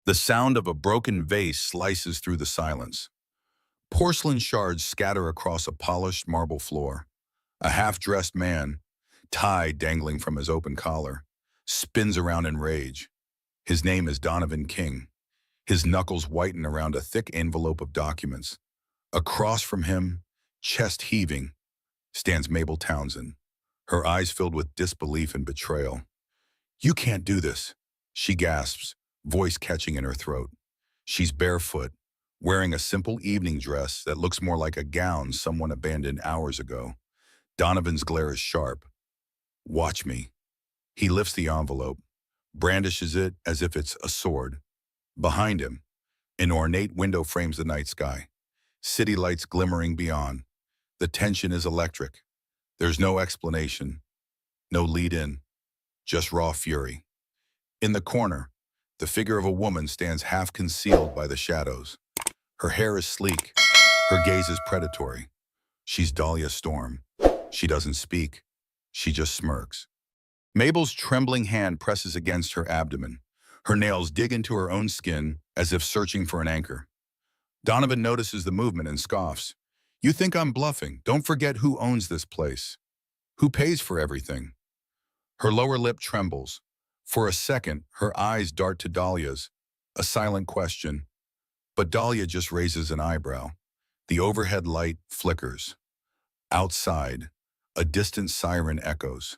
The sound of a broken vase slices through the silence. Porcelain shards scatter across a polished marble floor. A half-dressed man, tie dangling from his open collar, spins around in rage. His name is Donovan King. His knuckles whiten around a thick envelope of documents. Across from him, chest heaving, stands Mabel Townsend, her eyes filled with disbelief and betrayal. "You can't do this," she gasps, voice catching in her throat. She's barefoot, wearing a simple evening dress that looks more like a gown someone abandoned hours ago. Donovan's glare is sharp. "Watch me." He lifts the envelope, brandishes it as if it's a sword. Behind him, an ornate window frames the night sky, city lights glimmering beyond. The tension is electric. There's no explanation, no lead-in, just raw fury. In the corner, the figure of a woman stands half concealed by the shadows. Her hair is sleek, her gaze is predatory. She's Dahlia Storm. She doesn't speak, she just smirks. Mabel's trembling hand presses against her abdomen. Her nails dig into her own skin as if searching for an anchor. Donovan notices the movement and scoffs. "You think I'm bluffing? Don't forget who owns this place. Who pays for everything?" Her lower lip trembles. For a second, her eyes dart to Dahlia's, a silent question. But Dahlia just raises an eyebrow. The overhead light flickers. Outside, a distant siren echoes.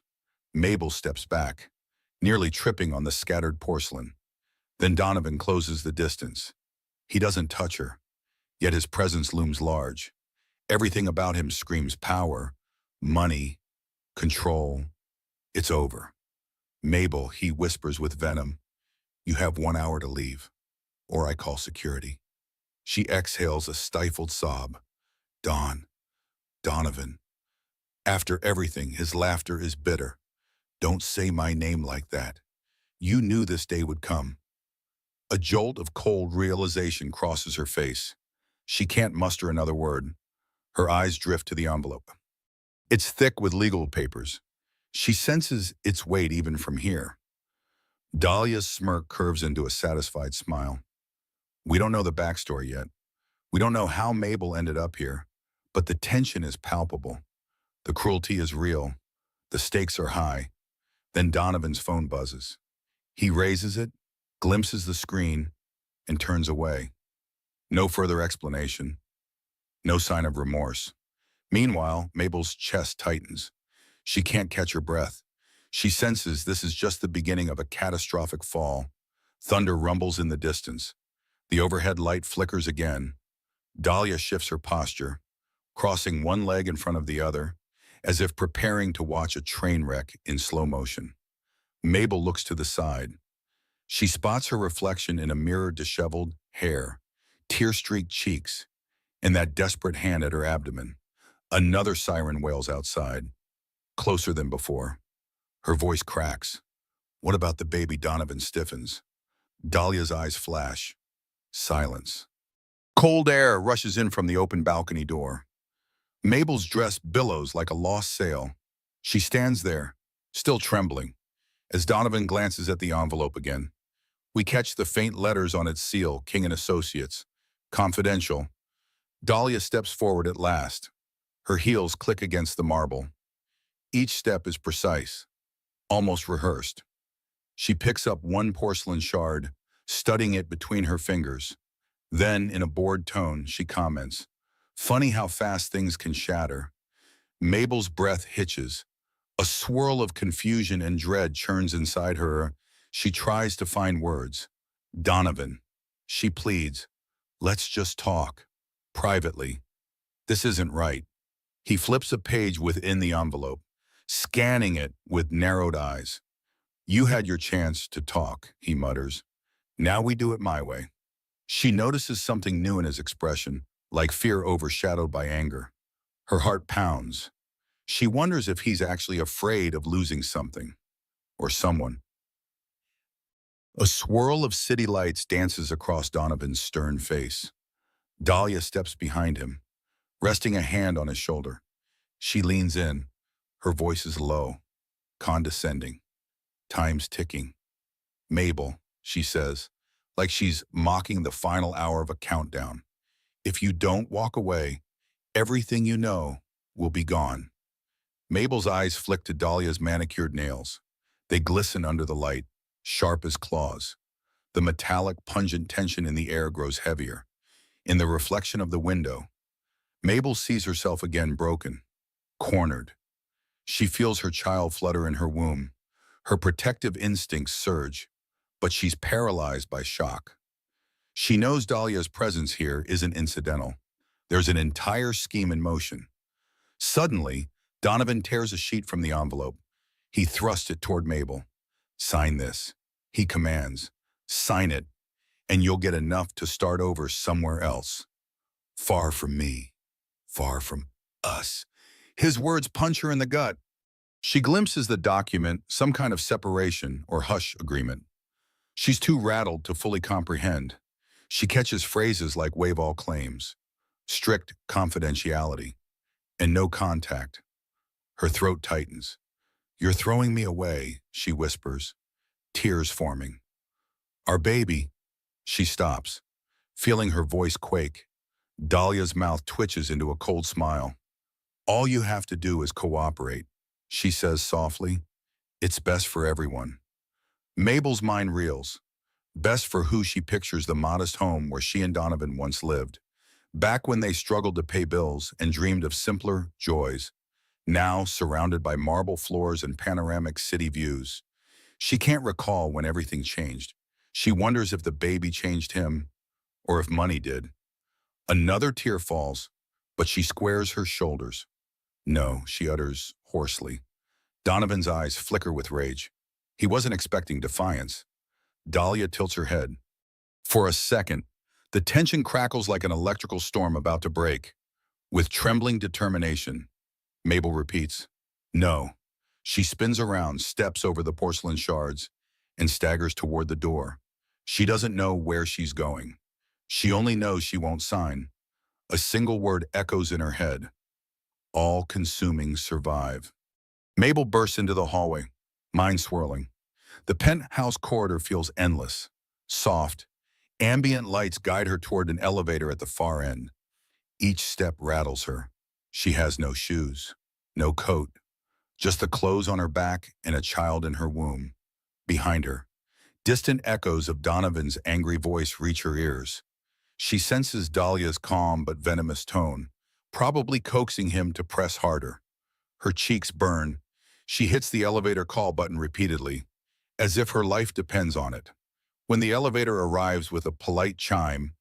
Mabel steps back, nearly tripping on the scattered porcelain. Then Donovan closes the distance. He doesn't touch her, yet his presence looms large. Everything about him screams power, money, control. "It's over." "Mabel," he whispers with venom, "you have 1 hour to leave, or I call security." She exhales a stifled sob. Donovan. After everything, his laughter is bitter. "Don't say my name like that. You knew this day would come." A jolt of cold realization crosses her face. She can't muster another word. Her eyes drift to the envelope. It's thick with legal papers. She senses its weight even from here. Dahlia's smirk curves into a satisfied smile. "We don't know the backstory yet. We don't know how Mabel ended up here, but the tension is palpable. The cruelty is real. The stakes are high." Then Donovan's phone buzzes. He raises it, glimpses the screen, and turns away. No further explanation. No sign of remorse. Meanwhile, Mabel's chest tightens. She can't catch her breath. She senses this is just the beginning of a catastrophic fall. Thunder rumbles in the distance. The overhead light flickers again. Dahlia shifts her posture, crossing one leg in front of the other, as if preparing to watch a train wreck in slow motion. Mabel looks to the side. She spots her reflection in a mirror, disheveled hair, tear-streaked cheeks, and that desperate hand at her abdomen. Another siren wails outside, closer than before. Her voice cracks. "What about the baby?" Donovan stiffens. Dahlia's eyes flash. Silence. Cold air rushes in from the open balcony door. Mabel's dress billows like a lost sail. She stands there, still trembling, as Donovan glances at the envelope again. We catch the faint letters on its seal, King and Associates. Confidential. Dahlia steps forward at last. Her heels click against the marble. Each step is precise, almost rehearsed. She picks up one porcelain shard, studying it between her fingers. Then, in a bored tone, she comments, "Funny how fast things can shatter." Mabel's breath hitches. A swirl of confusion and dread churns inside her. She tries to find words. "Donovan," she pleads, "let's just talk. Privately. This isn't right." He flips a page within the envelope, scanning it with narrowed eyes. "You had your chance to talk," he mutters. "Now we do it my way." She notices something new in his expression, like fear overshadowed by anger. Her heart pounds. She wonders if he's actually afraid of losing something, or someone. A swirl of city lights dances across Donovan's stern face. Dahlia steps behind him, resting a hand on his shoulder. She leans in. Her voice is low, condescending. "Time's ticking." "Mabel," she says, like she's mocking the final hour of a countdown. If you don't walk away, everything you know will be gone. Mabel's eyes flick to Dahlia's manicured nails. They glisten under the light, sharp as claws. The metallic, pungent tension in the air grows heavier. In the reflection of the window, Mabel sees herself again broken, cornered. She feels her child flutter in her womb. Her protective instincts surge, but she's paralyzed by shock. She knows Dahlia's presence here isn't incidental. There's an entire scheme in motion. Suddenly, Donovan tears a sheet from the envelope. He thrusts it toward Mabel. "Sign this," he commands. "Sign it, and you'll get enough to start over somewhere else. Far from me. Far from us." His words punch her in the gut. She glimpses the document, some kind of separation or hush agreement. She's too rattled to fully comprehend. She catches phrases like waive all claims, strict confidentiality, and no contact. Her throat tightens. "You're throwing me away," she whispers, tears forming. "Our baby." She stops, feeling her voice quake. Dahlia's mouth twitches into a cold smile. "All you have to do is cooperate," she says softly. "It's best for everyone." Mabel's mind reels. Best for who she pictures the modest home where she and Donovan once lived. Back when they struggled to pay bills and dreamed of simpler joys. Now surrounded by marble floors and panoramic city views. She can't recall when everything changed. She wonders if the baby changed him, or if money did. Another tear falls, but she squares her shoulders. "No," she utters hoarsely. Donovan's eyes flicker with rage. He wasn't expecting defiance. Dahlia tilts her head. For a second, the tension crackles like an electrical storm about to break. With trembling determination, Mabel repeats, "No." She spins around, steps over the porcelain shards, and staggers toward the door. She doesn't know where she's going. She only knows she won't sign. A single word echoes in her head. All-consuming survive. Mabel bursts into the hallway, mind swirling. The penthouse corridor feels endless, soft. Ambient lights guide her toward an elevator at the far end. Each step rattles her. She has no shoes, no coat, just the clothes on her back and a child in her womb. Behind her, distant echoes of Donovan's angry voice reach her ears. She senses Dahlia's calm but venomous tone, probably coaxing him to press harder. Her cheeks burn. She hits the elevator call button repeatedly, as if her life depends on it. When the elevator arrives with a polite chime,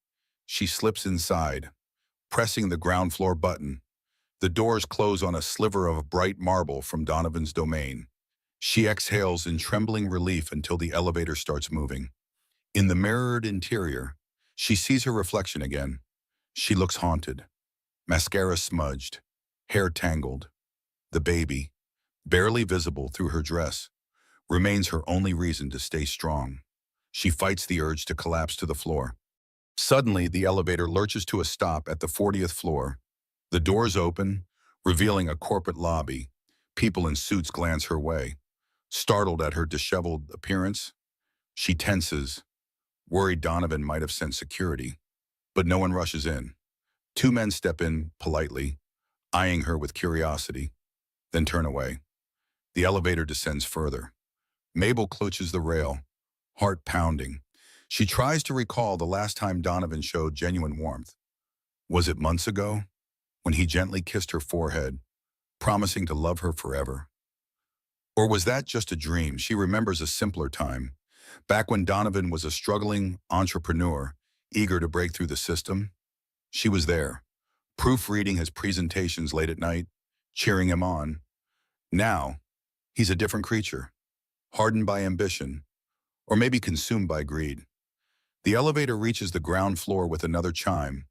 she slips inside, pressing the ground floor button. The doors close on a sliver of bright marble from Donovan's domain. She exhales in trembling relief until the elevator starts moving. In the mirrored interior, she sees her reflection again. She looks haunted, mascara smudged, hair tangled. The baby, barely visible through her dress, remains her only reason to stay strong. She fights the urge to collapse to the floor. Suddenly, the elevator lurches to a stop at the 40th floor. The doors open, revealing a corporate lobby. People in suits glance her way. Startled at her disheveled appearance, she tenses, worried Donovan might have sent security. But no one rushes in. Two men step in politely, eyeing her with curiosity, then turn away. The elevator descends further. Mabel clutches the rail, heart pounding. She tries to recall the last time Donovan showed genuine warmth. Was it months ago, when he gently kissed her forehead, promising to love her forever? Or was that just a dream? She remembers a simpler time, back when Donovan was a struggling entrepreneur, eager to break through the system. She was there, proofreading his presentations late at night, cheering him on. Now, he's a different creature, hardened by ambition, or maybe consumed by greed. The elevator reaches the ground floor with another chime.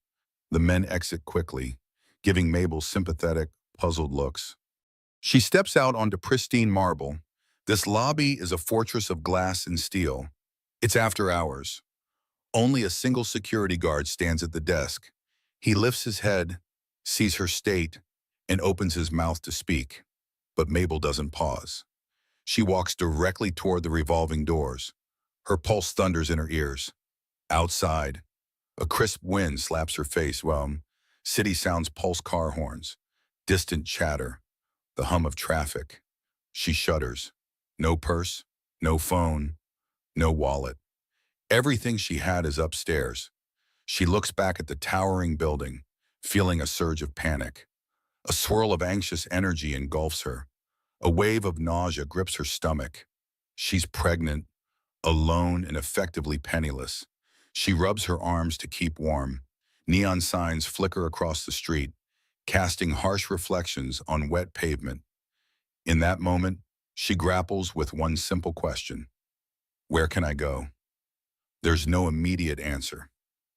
The men exit quickly, giving Mabel sympathetic, puzzled looks. She steps out onto pristine marble. This lobby is a fortress of glass and steel. It's after hours. Only a single security guard stands at the desk. He lifts his head, sees her state, and opens his mouth to speak. But Mabel doesn't pause. She walks directly toward the revolving doors. Her pulse thunders in her ears. Outside, a crisp wind slaps her face while city sounds pulse car horns, distant chatter, the hum of traffic. She shudders. No purse, no phone, no wallet. Everything she had is upstairs. She looks back at the towering building, feeling a surge of panic. A swirl of anxious energy engulfs her. A wave of nausea grips her stomach. She's pregnant, alone and effectively penniless. She rubs her arms to keep warm. Neon signs flicker across the street, casting harsh reflections on wet pavement. In that moment, she grapples with one simple question. Where can I go? There's no immediate answer.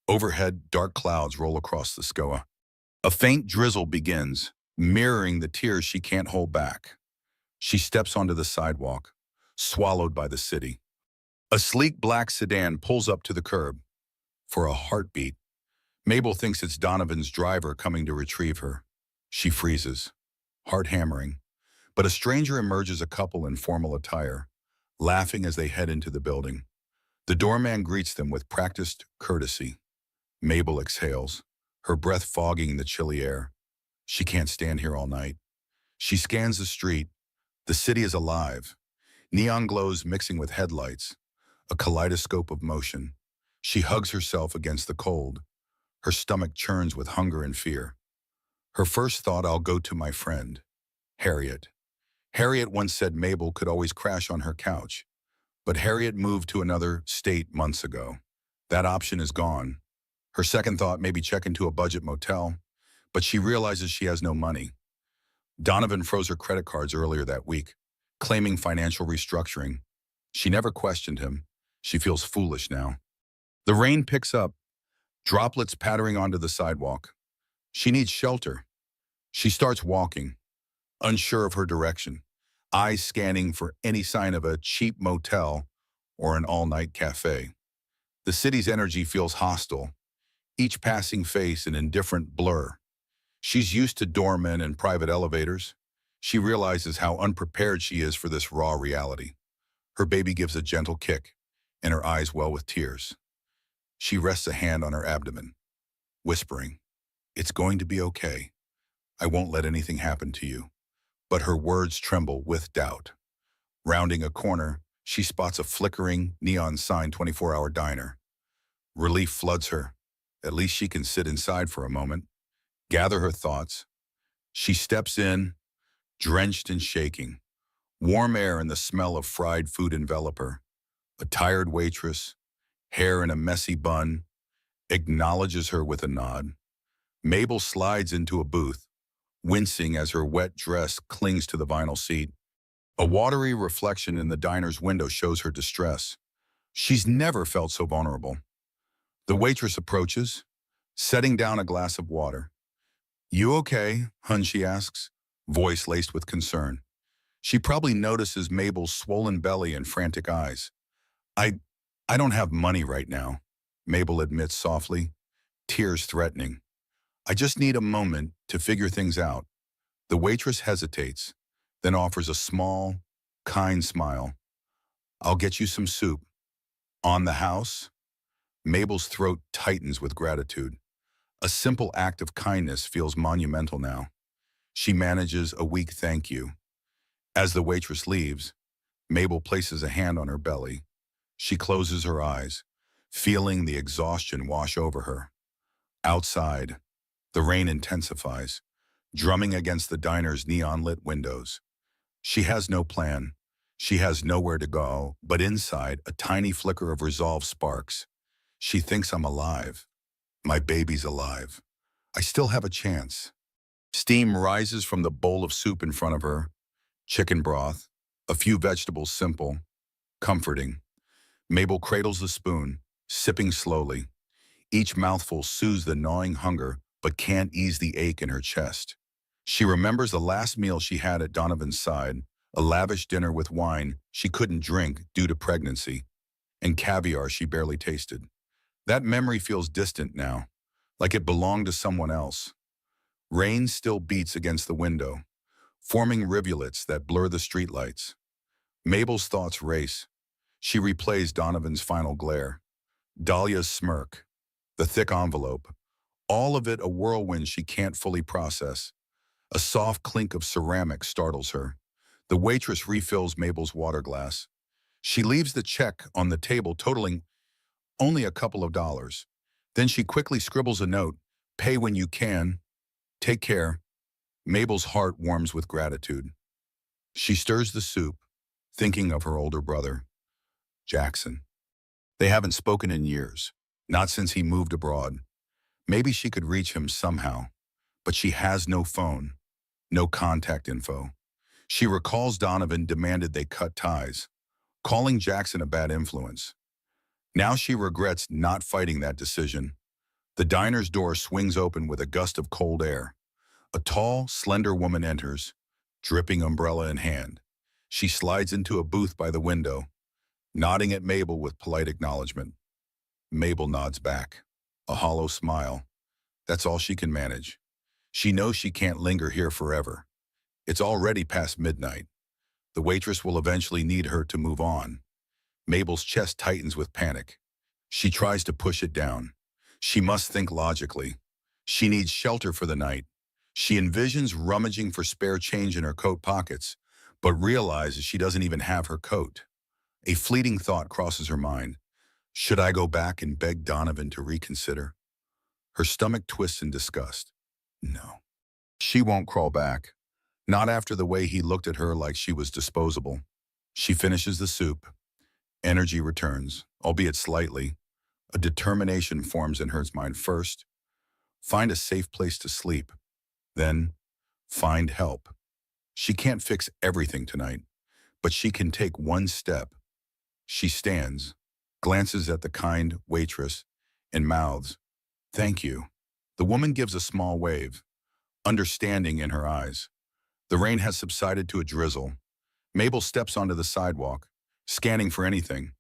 Overhead, dark clouds roll across the sky. A faint drizzle begins, mirroring the tears she can't hold back. She steps onto the sidewalk, swallowed by the city. A sleek black sedan pulls up to the curb. For a heartbeat, Mabel thinks it's Donovan's driver coming to retrieve her. She freezes, heart hammering. But a stranger emerges, a couple in formal attire, laughing as they head into the building. The doorman greets them with practiced courtesy. Mabel exhales, her breath fogging the chilly air. She can't stand here all night. She scans the street. The city is alive. Neon glows mixing with headlights, a kaleidoscope of motion. She hugs herself against the cold. Her stomach churns with hunger and fear. Her first thought, I'll go to my friend, Harriet. Harriet once said Mabel could always crash on her couch, but Harriet moved to another state months ago. That option is gone. Her second thought, maybe check into a budget motel, but she realizes she has no money. Donovan froze her credit cards earlier that week, claiming financial restructuring. She never questioned him. She feels foolish now. The rain picks up, droplets pattering onto the sidewalk. She needs shelter. She starts walking, unsure of her direction, eyes scanning for any sign of a cheap motel or an all-night cafe. The city's energy feels hostile, each passing face an indifferent blur. She's used to doormen and private elevators. She realizes how unprepared she is for this raw reality. Her baby gives a gentle kick, and her eyes well with tears. She rests a hand on her abdomen, whispering, "It's going to be okay. I won't let anything happen to you." But her words tremble with doubt. Rounding a corner, she spots a flickering neon sign 24-hour diner. Relief floods her. At least she can sit inside for a moment, gather her thoughts. She steps in, drenched and shaking. Warm air and the smell of fried food envelop her. A tired waitress, hair in a messy bun, acknowledges her with a nod. Mabel slides into a booth, wincing as her wet dress clings to the vinyl seat. A watery reflection in the diner's window shows her distress. She's never felt so vulnerable. The waitress approaches, setting down a glass of water. "You okay, hun?" she asks, voice laced with concern. She probably notices Mabel's swollen belly and frantic eyes. I don't have money right now," Mabel admits softly, tears threatening. "I just need a moment to figure things out." The waitress hesitates, then offers a small, kind smile. "I'll get you some soup." "On the house?" Mabel's throat tightens with gratitude. A simple act of kindness feels monumental now. She manages a weak thank you. As the waitress leaves, Mabel places a hand on her belly. She closes her eyes, feeling the exhaustion wash over her. Outside, the rain intensifies, drumming against the diner's neon-lit windows. She has no plan. She has nowhere to go, but inside, a tiny flicker of resolve sparks. She thinks, "I'm alive. My baby's alive. I still have a chance." Steam rises from the bowl of soup in front of her. Chicken broth, a few vegetables, simple, comforting. Mabel cradles the spoon, sipping slowly. Each mouthful soothes the gnawing hunger, but can't ease the ache in her chest. She remembers the last meal she had at Donovan's side, a lavish dinner with wine she couldn't drink due to pregnancy, and caviar she barely tasted. That memory feels distant now, like it belonged to someone else. Rain still beats against the window, forming rivulets that blur the streetlights. Mabel's thoughts race. She replays Donovan's final glare. Dahlia's smirk, the thick envelope, all of it a whirlwind she can't fully process. A soft clink of ceramic startles her. The waitress refills Mabel's water glass. She leaves the check on the table totaling only a couple of dollars. Then she quickly scribbles a note, "Pay when you can. Take care." Mabel's heart warms with gratitude. She stirs the soup, thinking of her older brother, Jackson. They haven't spoken in years, not since he moved abroad. Maybe she could reach him somehow, but she has no phone, no contact info. She recalls Donovan demanded they cut ties, calling Jackson a bad influence. Now she regrets not fighting that decision. The diner's door swings open with a gust of cold air. A tall, slender woman enters, dripping umbrella in hand. She slides into a booth by the window, nodding at Mabel with polite acknowledgement. Mabel nods back, a hollow smile. That's all she can manage. She knows she can't linger here forever. It's already past midnight. The waitress will eventually need her to move on. Mabel's chest tightens with panic. She tries to push it down. She must think logically. She needs shelter for the night. She envisions rummaging for spare change in her coat pockets, but realizes she doesn't even have her coat. A fleeting thought crosses her mind. Should I go back and beg Donovan to reconsider? Her stomach twists in disgust. No. She won't crawl back. Not after the way he looked at her like she was disposable. She finishes the soup. Energy returns, albeit slightly. A determination forms in her mind first. Find a safe place to sleep. Then, find help. She can't fix everything tonight, but she can take one step. She stands, glances at the kind waitress, and mouths, "Thank you." The woman gives a small wave, understanding in her eyes. The rain has subsided to a drizzle. Mabel steps onto the sidewalk, scanning for anything.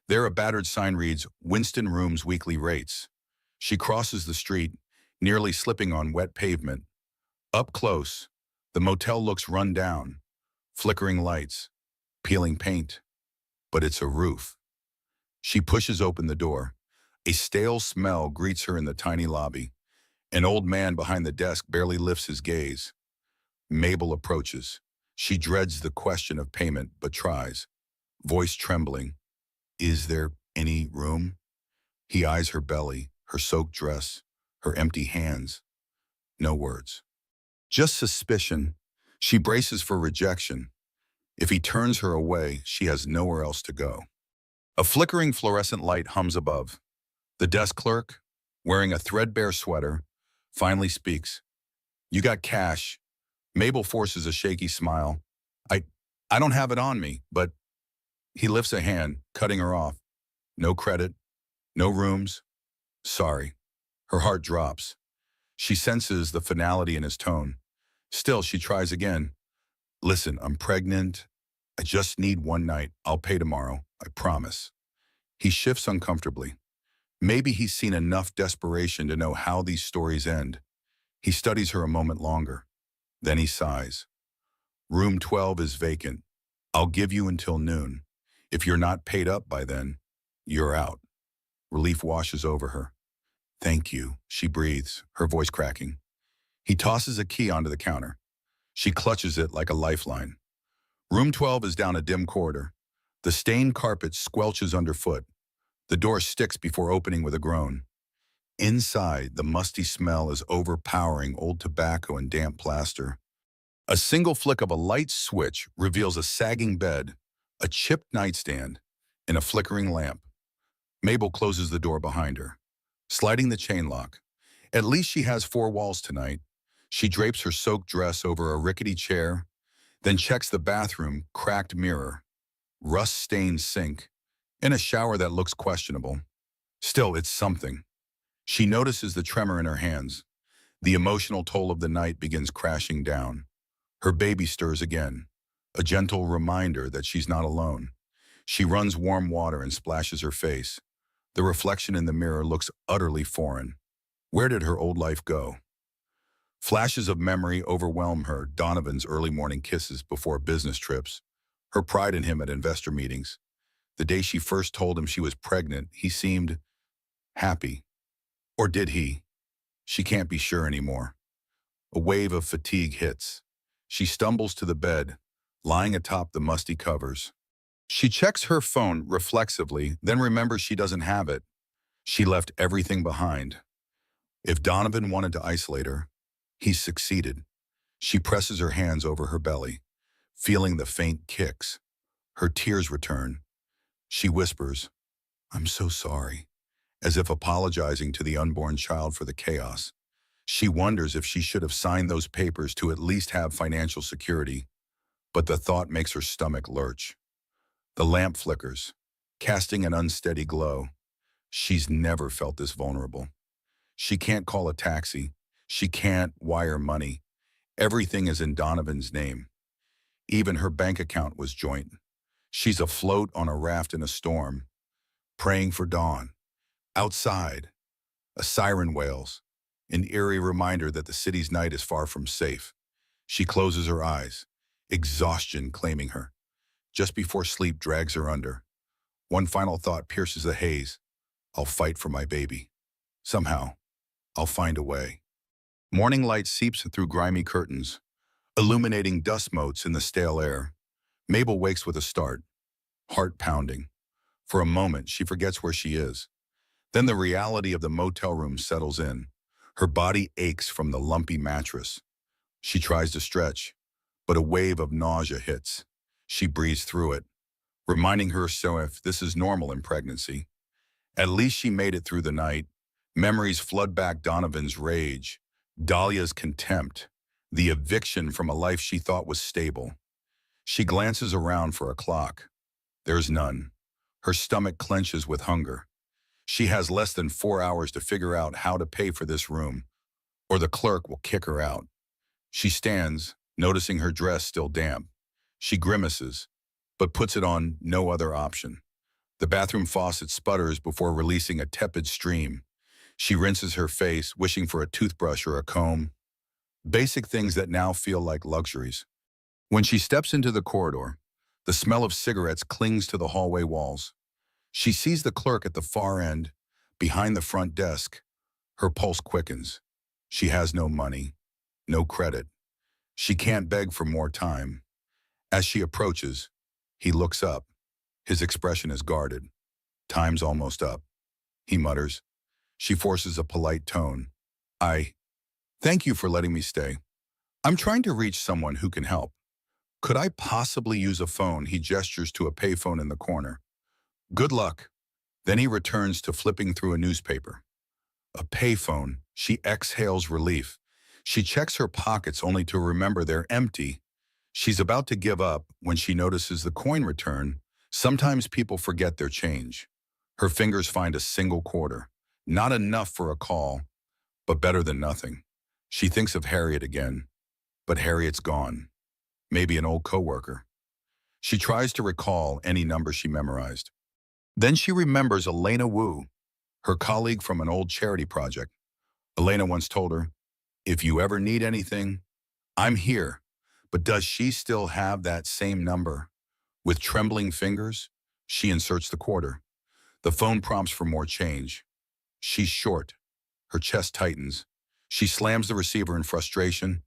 There a battered sign reads, "Winston Room's weekly rates." She crosses the street, nearly slipping on wet pavement. Up close, the motel looks run down, flickering lights, peeling paint. But it's a roof. She pushes open the door. A stale smell greets her in the tiny lobby. An old man behind the desk barely lifts his gaze. Mabel approaches. She dreads the question of payment, but tries. Voice trembling. "Is there any room?" He eyes her belly, her soaked dress, her empty hands. No words. Just suspicion. She braces for rejection. If he turns her away, she has nowhere else to go. A flickering fluorescent light hums above. The desk clerk, wearing a threadbare sweater, finally speaks. "You got cash." Mabel forces a shaky smile. I, I don't have it on me, but he lifts a hand, cutting her off. "No credit, no rooms. Sorry." Her heart drops. She senses the finality in his tone. Still, she tries again. "Listen, I'm pregnant. I just need one night. I'll pay tomorrow. I promise." He shifts uncomfortably. Maybe he's seen enough desperation to know how these stories end. He studies her a moment longer. Then he sighs. "Room 12 is vacant. I'll give you until noon. If you're not paid up by then, you're out." Relief washes over her. "Thank you," she breathes, her voice cracking. He tosses a key onto the counter. She clutches it like a lifeline. Room 12 is down a dim corridor. The stained carpet squelches underfoot. The door sticks before opening with a groan. Inside, the musty smell is overpowering, old tobacco and damp plaster. A single flick of a light switch reveals a sagging bed, a chipped nightstand, and a flickering lamp. Mabel closes the door behind her, sliding the chain lock. At least she has four walls tonight. She drapes her soaked dress over a rickety chair, then checks the bathroom, cracked mirror, rust-stained sink, and a shower that looks questionable. Still, it's something. She notices the tremor in her hands. The emotional toll of the night begins crashing down. Her baby stirs again, a gentle reminder that she's not alone. She runs warm water and splashes her face. The reflection in the mirror looks utterly foreign. Where did her old life go? Flashes of memory overwhelm her, Donovan's early morning kisses before business trips, her pride in him at investor meetings. The day she first told him she was pregnant, he seemed happy. Or did he? She can't be sure anymore. A wave of fatigue hits. She stumbles to the bed, lying atop the musty covers. She checks her phone reflexively, then remembers she doesn't have it. She left everything behind. If Donovan wanted to isolate her, he succeeded. She presses her hands over her belly, feeling the faint kicks. Her tears return. She whispers, "I'm so sorry," as if apologizing to the unborn child for the chaos. She wonders if she should have signed those papers to at least have financial security, but the thought makes her stomach lurch. The lamp flickers, casting an unsteady glow. She's never felt this vulnerable. She can't call a taxi. She can't wire money. Everything is in Donovan's name. Even her bank account was joint. She's afloat on a raft in a storm, praying for dawn. Outside, a siren wails, an eerie reminder that the city's night is far from safe. She closes her eyes, exhaustion claiming her. Just before sleep drags her under. One final thought pierces the haze. I'll fight for my baby. Somehow, I'll find a way. Morning light seeps through grimy curtains, illuminating dust motes in the stale air. Mabel wakes with a start, heart pounding. For a moment, she forgets where she is. Then the reality of the motel room settles in. Her body aches from the lumpy mattress. She tries to stretch, but a wave of nausea hits. She breathes through it, reminding herself this is normal in pregnancy. At least she made it through the night. Memories flood back Donovan's rage, Dahlia's contempt, the eviction from a life she thought was stable. She glances around for a clock. There's none. Her stomach clenches with hunger. She has less than 4 hours to figure out how to pay for this room, or the clerk will kick her out. She stands, noticing her dress still damp. She grimaces, but puts it on no other option. The bathroom faucet sputters before releasing a tepid stream. She rinses her face, wishing for a toothbrush or a comb. Basic things that now feel like luxuries. When she steps into the corridor, the smell of cigarettes clings to the hallway walls. She sees the clerk at the far end, behind the front desk. Her pulse quickens. She has no money, no credit. She can't beg for more time. As she approaches, he looks up. His expression is guarded. Time's almost up. He mutters. She forces a polite tone. Thank you for letting me stay. I'm trying to reach someone who can help. Could I possibly use a phone? He gestures to a payphone in the corner. Good luck. Then he returns to flipping through a newspaper. A payphone. She exhales relief. She checks her pockets only to remember they're empty. She's about to give up when she notices the coin return. Sometimes people forget their change. Her fingers find a single quarter. Not enough for a call, but better than nothing. She thinks of Harriet again, but Harriet's gone. Maybe an old coworker. She tries to recall any number she memorized. Then she remembers Elena Wu, her colleague from an old charity project. Elena once told her, "If you ever need anything, I'm here." But does she still have that same number? With trembling fingers, she inserts the quarter. The phone prompts for more change. She's short. Her chest tightens. She slams the receiver in frustration.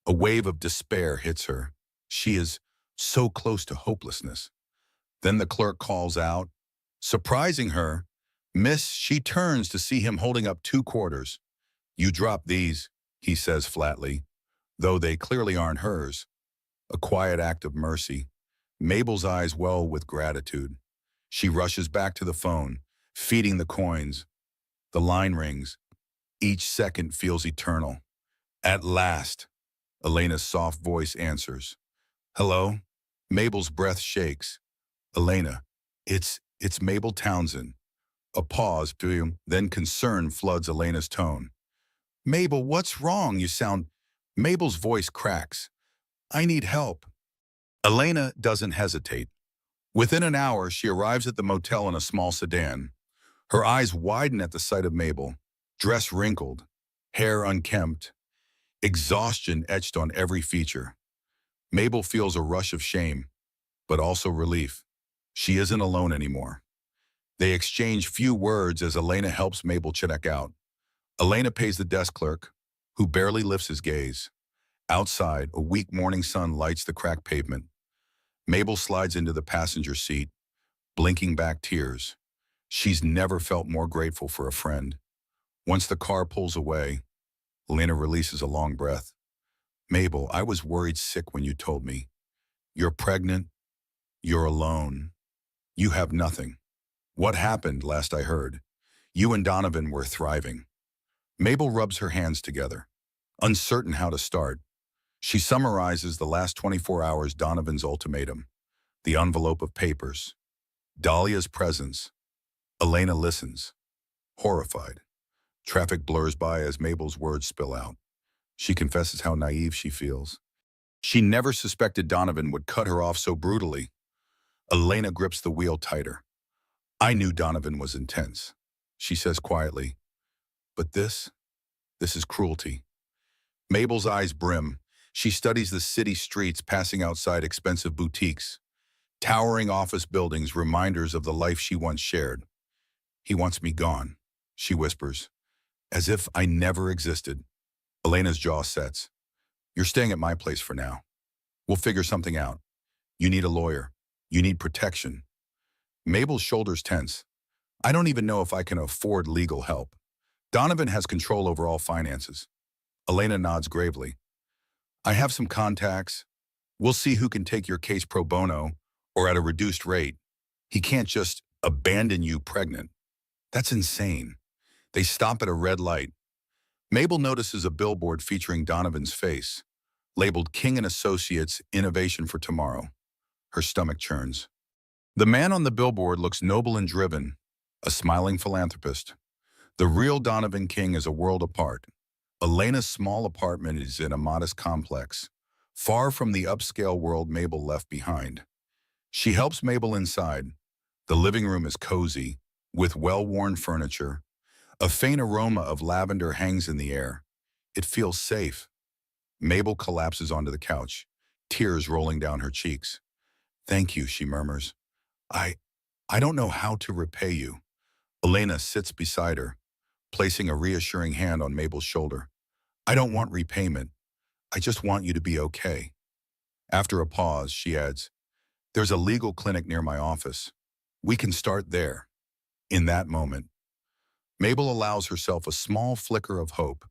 A wave of despair hits her. She is so close to hopelessness. Then the clerk calls out, surprising her. "Miss," she turns to see him holding up 2 quarters. "You drop these," he says flatly, though they clearly aren't hers. A quiet act of mercy. Mabel's eyes well with gratitude. She rushes back to the phone, feeding the coins. The line rings. Each second feels eternal. At last, Elena's soft voice answers. "Hello?" Mabel's breath shakes. "Elena, it's Mabel Townsend." A pause, then concern floods Elena's tone. "Mabel, what's wrong? You sound..." Mabel's voice cracks. "I need help." Elena doesn't hesitate. Within an hour, she arrives at the motel in a small sedan. Her eyes widen at the sight of Mabel, dress wrinkled, hair unkempt, exhaustion etched on every feature. Mabel feels a rush of shame, but also relief. She isn't alone anymore. They exchange few words as Elena helps Mabel check out. Elena pays the desk clerk, who barely lifts his gaze. Outside, a weak morning sun lights the cracked pavement. Mabel slides into the passenger seat, blinking back tears. She's never felt more grateful for a friend. Once the car pulls away, Elena releases a long breath. Mabel, I was worried sick when you told me. You're pregnant. You're alone. You have nothing. What happened, last I heard? You and Donovan were thriving. Mabel rubs her hands together, uncertain how to start. She summarizes the last 24 hours Donovan's ultimatum, the envelope of papers, Dahlia's presence. Elena listens, horrified. Traffic blurs by as Mabel's words spill out. She confesses how naive she feels. She never suspected Donovan would cut her off so brutally. Elena grips the wheel tighter. I knew Donovan was intense, she says quietly. But this is cruelty. Mabel's eyes brim. She studies the city streets passing outside expensive boutiques, towering office buildings, reminders of the life she once shared. He wants me gone, she whispers, as if I never existed. Elena's jaw sets. You're staying at my place for now. We'll figure something out. You need a lawyer. You need protection. Mabel's shoulders tense. I don't even know if I can afford legal help. Donovan has control over all finances. Elena nods gravely. I have some contacts. We'll see who can take your case pro bono or at a reduced rate. He can't just abandon you pregnant. That's insane. They stop at a red light. Mabel notices a billboard featuring Donovan's face, labeled King & Associates Innovation for Tomorrow. Her stomach churns. The man on the billboard looks noble and driven, a smiling philanthropist. The real Donovan King is a world apart. Elena's small apartment is in a modest complex, far from the upscale world Mabel left behind. She helps Mabel inside. The living room is cozy, with well-worn furniture. A faint aroma of lavender hangs in the air. It feels safe. Mabel collapses onto the couch, tears rolling down her cheeks. Thank you, she murmurs. I don't know how to repay you. Elena sits beside her, placing a reassuring hand on Mabel's shoulder. I don't want repayment. I just want you to be okay. After a pause, she adds, there's a legal clinic near my office. We can start there. In that moment, Mabel allows herself a small flicker of hope.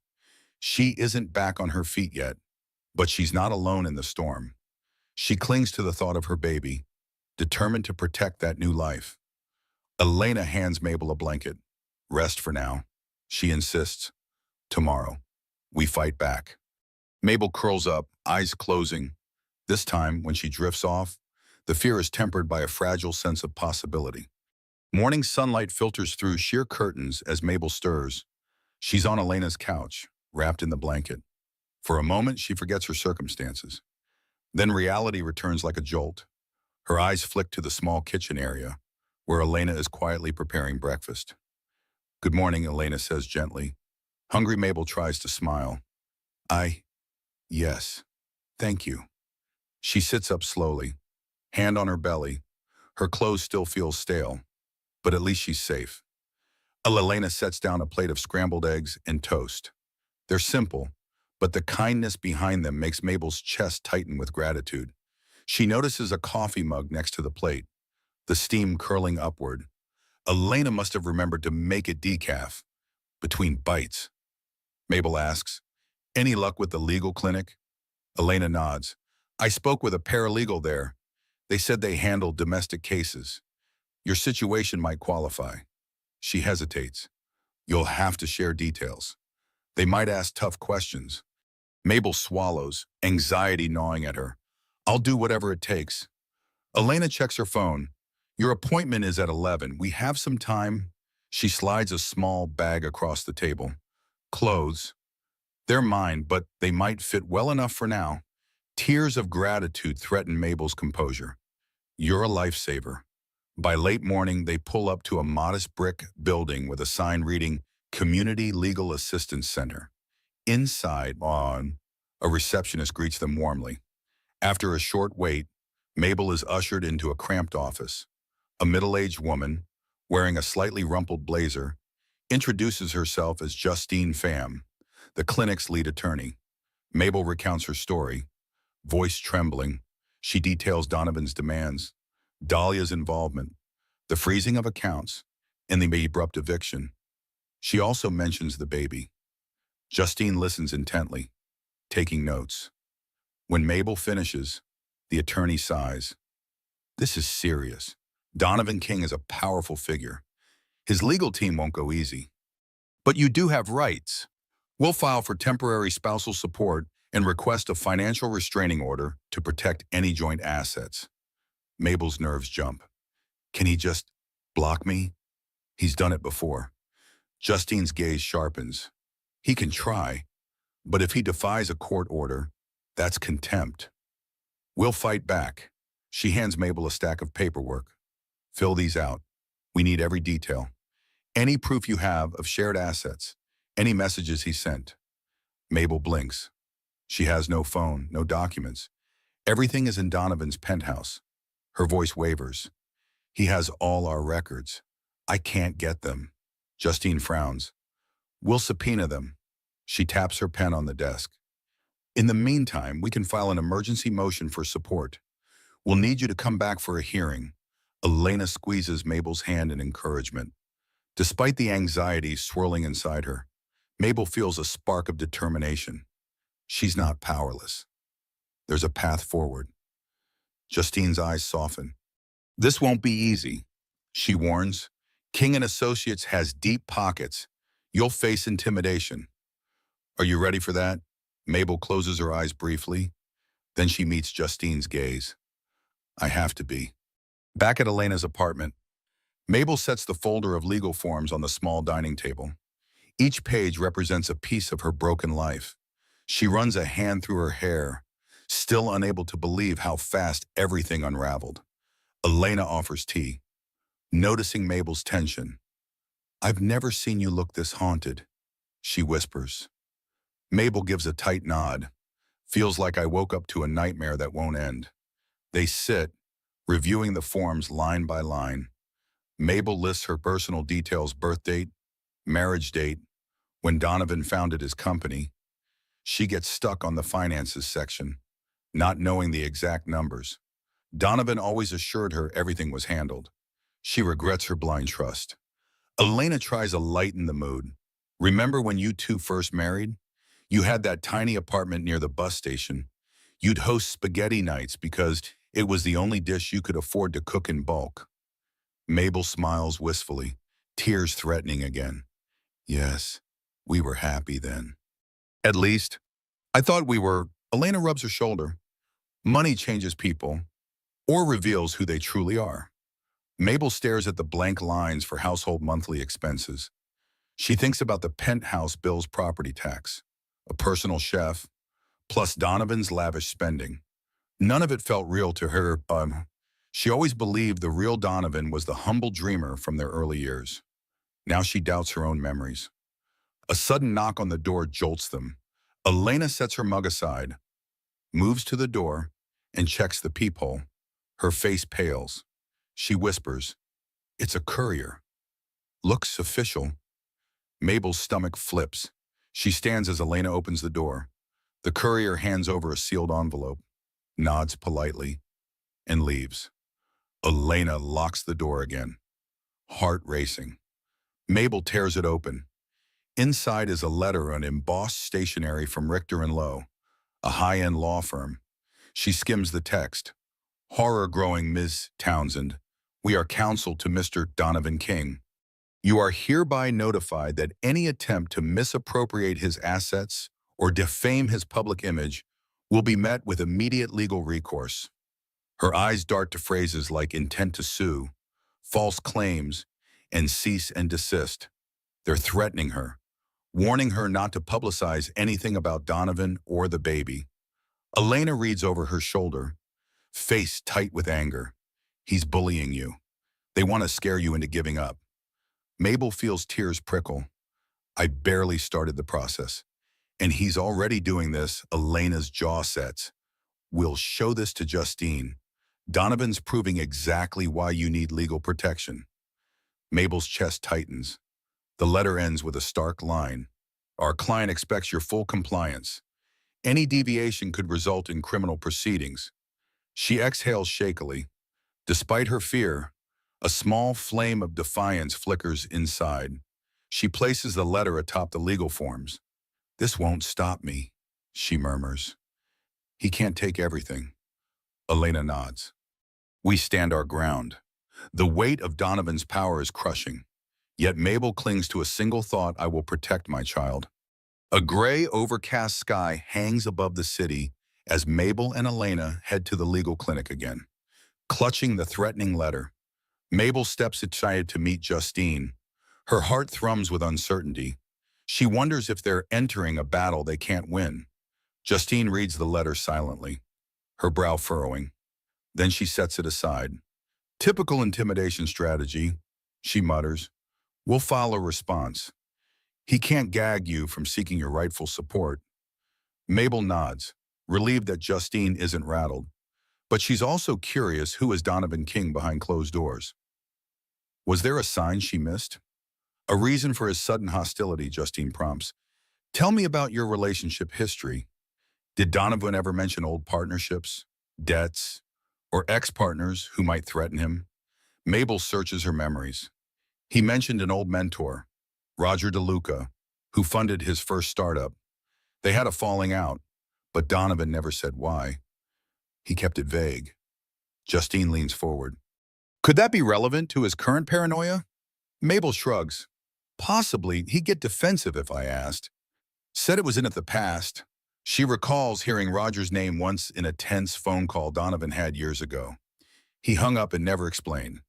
She isn't back on her feet yet, but she's not alone in the storm. She clings to the thought of her baby, determined to protect that new life. Elena hands Mabel a blanket. Rest for now, she insists. Tomorrow, we fight back. Mabel curls up, eyes closing. This time, when she drifts off, the fear is tempered by a fragile sense of possibility. Morning sunlight filters through sheer curtains as Mabel stirs. She's on Elena's couch, wrapped in the blanket. For a moment, she forgets her circumstances. Then reality returns like a jolt. Her eyes flick to the small kitchen area, where Elena is quietly preparing breakfast. Good morning, Elena says gently. Hungry Mabel tries to smile. Yes, thank you. She sits up slowly, hand on her belly. Her clothes still feel stale, but at least she's safe. Elena sets down a plate of scrambled eggs and toast. They're simple, but the kindness behind them makes Mabel's chest tighten with gratitude. She notices a coffee mug next to the plate, the steam curling upward. Elena must have remembered to make it decaf. Between bites, Mabel asks, any luck with the legal clinic? Elena nods. I spoke with a paralegal there. They said they handle domestic cases. Your situation might qualify. She hesitates. You'll have to share details. They might ask tough questions. Mabel swallows, anxiety gnawing at her. I'll do whatever it takes. Elena checks her phone. Your appointment is at 11. We have some time. She slides a small bag across the table. Clothes. They're mine, but they might fit well enough for now. Tears of gratitude threaten Mabel's composure. You're a lifesaver. By late morning, they pull up to a modest brick building with a sign reading Community Legal Assistance Center. Inside, a receptionist greets them warmly. After a short wait, Mabel is ushered into a cramped office. A middle-aged woman, wearing a slightly rumpled blazer, introduces herself as Justine Pham, the clinic's lead attorney. Mabel recounts her story, voice trembling. She details Donovan's demands, Dahlia's involvement, the freezing of accounts, and the abrupt eviction. She also mentions the baby. Justine listens intently, taking notes. When Mabel finishes, the attorney sighs. This is serious. Donovan King is a powerful figure. His legal team won't go easy. But you do have rights. We'll file for temporary spousal support and request a financial restraining order to protect any joint assets. Mabel's nerves jump. Can he just block me? He's done it before. Justine's gaze sharpens. He can try, but if he defies a court order, that's contempt. We'll fight back. She hands Mabel a stack of paperwork. Fill these out. We need every detail. Any proof you have of shared assets, any messages he sent. Mabel blinks. She has no phone, no documents. Everything is in Donovan's penthouse. Her voice wavers. He has all our records. I can't get them. Justine frowns. We'll subpoena them. She taps her pen on the desk. In the meantime, we can file an emergency motion for support. We'll need you to come back for a hearing. Elena squeezes Mabel's hand in encouragement. Despite the anxiety swirling inside her, Mabel feels a spark of determination. She's not powerless. There's a path forward. Justine's eyes soften. This won't be easy, she warns. King and Associates has deep pockets. You'll face intimidation. Are you ready for that? Mabel closes her eyes briefly. Then she meets Justine's gaze. I have to be. Back at Elena's apartment, Mabel sets the folder of legal forms on the small dining table. Each page represents a piece of her broken life. She runs a hand through her hair, still unable to believe how fast everything unraveled. Elena offers tea, noticing Mabel's tension. I've never seen you look this haunted, she whispers. Mabel gives a tight nod. Feels like I woke up to a nightmare that won't end. They sit, reviewing the forms line by line. Mabel lists her personal details: birth date, marriage date, when Donovan founded his company. She gets stuck on the finances section, not knowing the exact numbers. Donovan always assured her everything was handled. She regrets her blind trust. Elena tries to lighten the mood. Remember when you two first married? You had that tiny apartment near the bus station. You'd host spaghetti nights because it was the only dish you could afford to cook in bulk. Mabel smiles wistfully, tears threatening again. Yes, we were happy then. At least, I thought we were. Elena rubs her shoulder. Money changes people, or reveals who they truly are. Mabel stares at the blank lines for household monthly expenses. She thinks about the penthouse bill's property tax, a personal chef, plus Donovan's lavish spending. None of it felt real to her. She always believed the real Donovan was the humble dreamer from their early years. Now she doubts her own memories. A sudden knock on the door jolts them. Elena sets her mug aside, moves to the door, and checks the peephole. Her face pales. She whispers, "It's a courier." Looks official. Mabel's stomach flips. She stands as Elena opens the door. The courier hands over a sealed envelope, nods politely, and leaves. Elena locks the door again, heart racing. Mabel tears it open. Inside is a letter on embossed stationery from Richter and Lowe, a high-end law firm. She skims the text. Horror growing, Ms. Townsend. We are counsel to Mr. Donovan King. You are hereby notified that any attempt to misappropriate his assets or defame his public image will be met with immediate legal recourse. Her eyes dart to phrases like intent to sue, false claims, and cease and desist. They're threatening her, warning her not to publicize anything about Donovan or the baby. Elena reads over her shoulder, face tight with anger. He's bullying you. They want to scare you into giving up. Mabel feels tears prickle. I barely started the process, and he's already doing this. Elena's jaw sets. We'll show this to Justine. Donovan's proving exactly why you need legal protection. Mabel's chest tightens. The letter ends with a stark line. Our client expects your full compliance. Any deviation could result in criminal proceedings. She exhales shakily. Despite her fear, a small flame of defiance flickers inside. She places the letter atop the legal forms. This won't stop me, she murmurs. He can't take everything. Elena nods. We stand our ground. The weight of Donovan's power is crushing. Yet Mabel clings to a single thought: I will protect my child. A gray, overcast sky hangs above the city as Mabel and Elena head to the legal clinic again. Clutching the threatening letter, Mabel steps aside to meet Justine. Her heart thrums with uncertainty. She wonders if they're entering a battle they can't win. Justine reads the letter silently, her brow furrowing. Then she sets it aside. Typical intimidation strategy, she mutters. We'll file a response. He can't gag you from seeking your rightful support. Mabel nods, relieved that Justine isn't rattled. But she's also curious, who is Donovan King behind closed doors? Was there a sign she missed? A reason for his sudden hostility, Justine prompts. Tell me about your relationship history. Did Donovan ever mention old partnerships, debts, or ex-partners who might threaten him? Mabel searches her memories. He mentioned an old mentor, Roger DeLuca, who funded his first startup. They had a falling out, but Donovan never said why. He kept it vague. Justine leans forward. Could that be relevant to his current paranoia? Mabel shrugs. Possibly. He'd get defensive if I asked. Said it was in the past. She recalls hearing Roger's name once in a tense phone call Donovan had years ago. He hung up and never explained.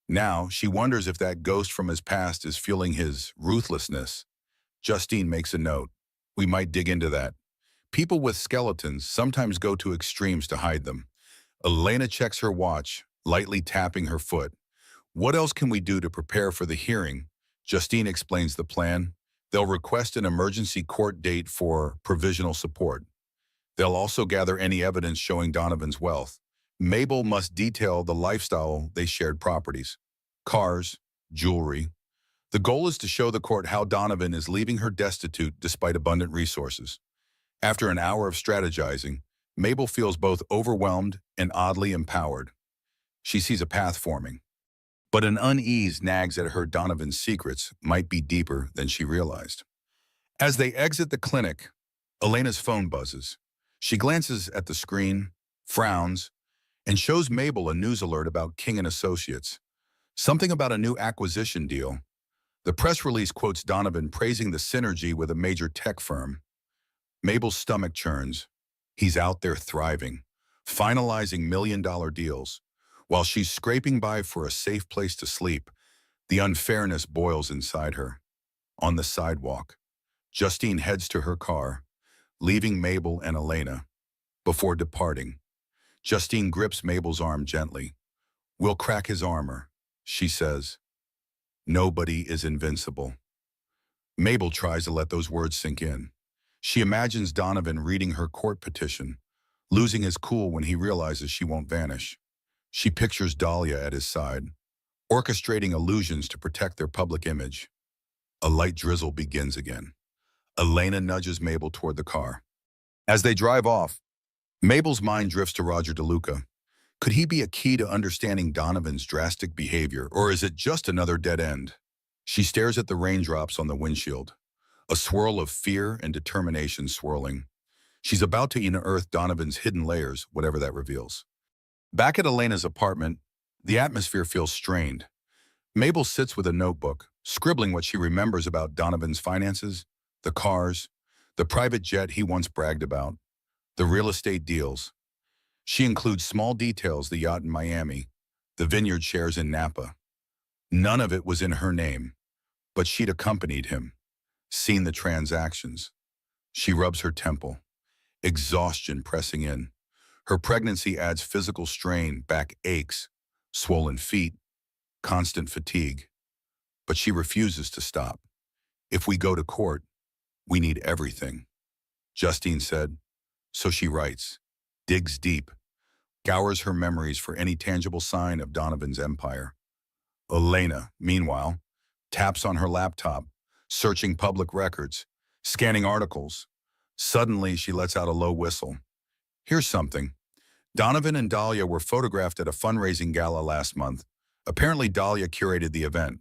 Now, she wonders if that ghost from his past is fueling his ruthlessness. Justine makes a note. We might dig into that. People with skeletons sometimes go to extremes to hide them. Elena checks her watch, lightly tapping her foot. What else can we do to prepare for the hearing? Justine explains the plan. They'll request an emergency court date for provisional support. They'll also gather any evidence showing Donovan's wealth. Mabel must detail the lifestyle they shared: properties, cars, jewelry. The goal is to show the court how Donovan is leaving her destitute despite abundant resources. After an hour of strategizing, Mabel feels both overwhelmed and oddly empowered. She sees a path forming. But an unease nags at her. Donovan's secrets might be deeper than she realized. As they exit the clinic, Elena's phone buzzes. She glances at the screen, frowns, and shows Mabel a news alert about King and Associates. Something about a new acquisition deal. The press release quotes Donovan praising the synergy with a major tech firm. Mabel's stomach churns. He's out there thriving, finalizing million-dollar deals. While she's scraping by for a safe place to sleep, the unfairness boils inside her. On the sidewalk, Justine heads to her car, leaving Mabel and Elena. Before departing, Justine grips Mabel's arm gently. We'll crack his armor, she says. Nobody is invincible. Mabel tries to let those words sink in. She imagines Donovan reading her court petition, losing his cool when he realizes she won't vanish. She pictures Dahlia at his side, orchestrating illusions to protect their public image. A light drizzle begins again. Elena nudges Mabel toward the car. As they drive off, Mabel's mind drifts to Roger DeLuca. Could he be a key to understanding Donovan's drastic behavior, or is it just another dead end? She stares at the raindrops on the windshield, a swirl of fear and determination swirling. She's about to unearth Donovan's hidden layers, whatever that reveals. Back at Elena's apartment, the atmosphere feels strained. Mabel sits with a notebook, scribbling what she remembers about Donovan's finances, the cars, the private jet he once bragged about, the real estate deals. She includes small details: the yacht in Miami, the vineyard shares in Napa. None of it was in her name, but she'd accompanied him, seen the transactions. She rubs her temple, exhaustion pressing in. Her pregnancy adds physical strain, back aches, swollen feet, constant fatigue. But she refuses to stop. If we go to court, we need everything, Justine said. So she writes, digs deep, scours her memories for any tangible sign of Donovan's empire. Elena, meanwhile, taps on her laptop, searching public records, scanning articles. Suddenly, she lets out a low whistle. Here's something. Donovan and Dahlia were photographed at a fundraising gala last month. Apparently, Dahlia curated the event.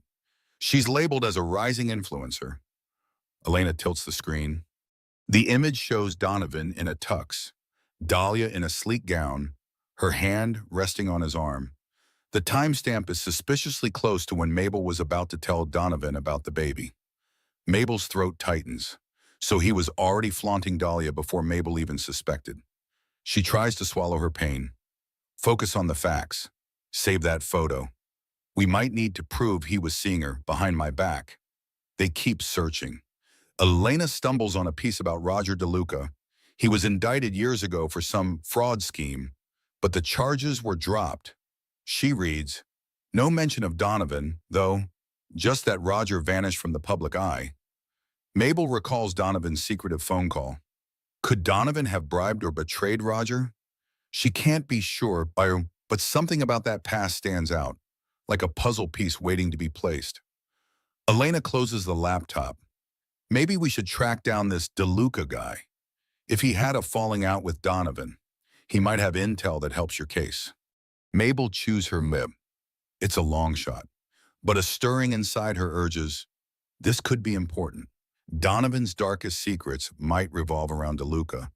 She's labeled as a rising influencer. Elena tilts the screen. The image shows Donovan in a tux, Dahlia in a sleek gown, her hand resting on his arm. The timestamp is suspiciously close to when Mabel was about to tell Donovan about the baby. Mabel's throat tightens, so he was already flaunting Dahlia before Mabel even suspected. She tries to swallow her pain. Focus on the facts. Save that photo. We might need to prove he was seeing her behind my back. They keep searching. Elena stumbles on a piece about Roger DeLuca. He was indicted years ago for some fraud scheme, but the charges were dropped. She reads, no mention of Donovan, though, just that Roger vanished from the public eye. Mabel recalls Donovan's secretive phone call. Could Donovan have bribed or betrayed Roger? She can't be sure, but something about that past stands out, like a puzzle piece waiting to be placed. Elena closes the laptop. Maybe we should track down this DeLuca guy. If he had a falling out with Donovan, he might have intel that helps your case. Mabel chews her lip. It's a long shot, but a stirring inside her urges, this could be important. Donovan's darkest secrets might revolve around DeLuca.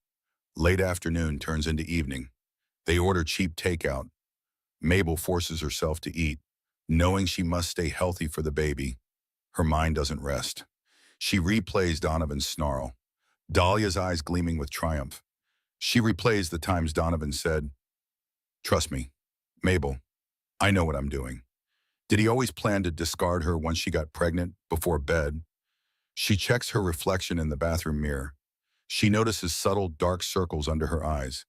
Late afternoon turns into evening. They order cheap takeout. Mabel forces herself to eat, knowing she must stay healthy for the baby. Her mind doesn't rest. She replays Donovan's snarl, Dahlia's eyes gleaming with triumph. She replays the times Donovan said, trust me, Mabel, I know what I'm doing. Did he always plan to discard her once she got pregnant, before bed? She checks her reflection in the bathroom mirror. She notices subtle, dark circles under her eyes.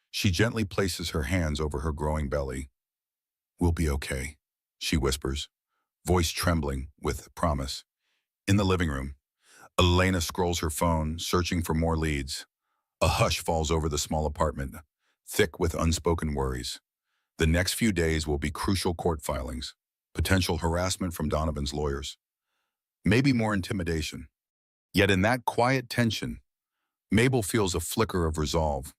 She gently places her hands over her growing belly. We'll be okay, she whispers, voice trembling with promise. In the living room, Elena scrolls her phone, searching for more leads. A hush falls over the small apartment, thick with unspoken worries. The next few days will be crucial court filings, potential harassment from Donovan's lawyers, maybe more intimidation. Yet in that quiet tension, Mabel feels a flicker of resolve.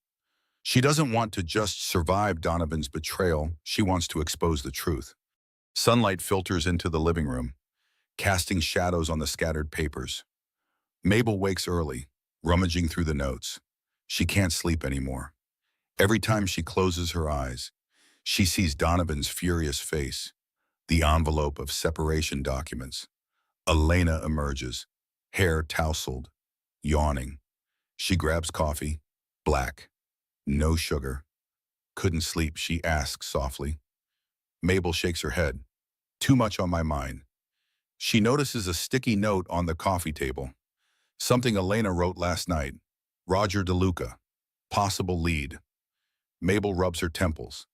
She doesn't want to just survive Donovan's betrayal, she wants to expose the truth. Sunlight filters into the living room, casting shadows on the scattered papers. Mabel wakes early, rummaging through the notes. She can't sleep anymore. Every time she closes her eyes, she sees Donovan's furious face, the envelope of separation documents. Elena emerges, hair tousled, yawning. She grabs coffee, black, no sugar. Couldn't sleep, she asks softly. Mabel shakes her head. Too much on my mind. She notices a sticky note on the coffee table. Something Elena wrote last night. Roger DeLuca, possible lead. Mabel rubs her temples,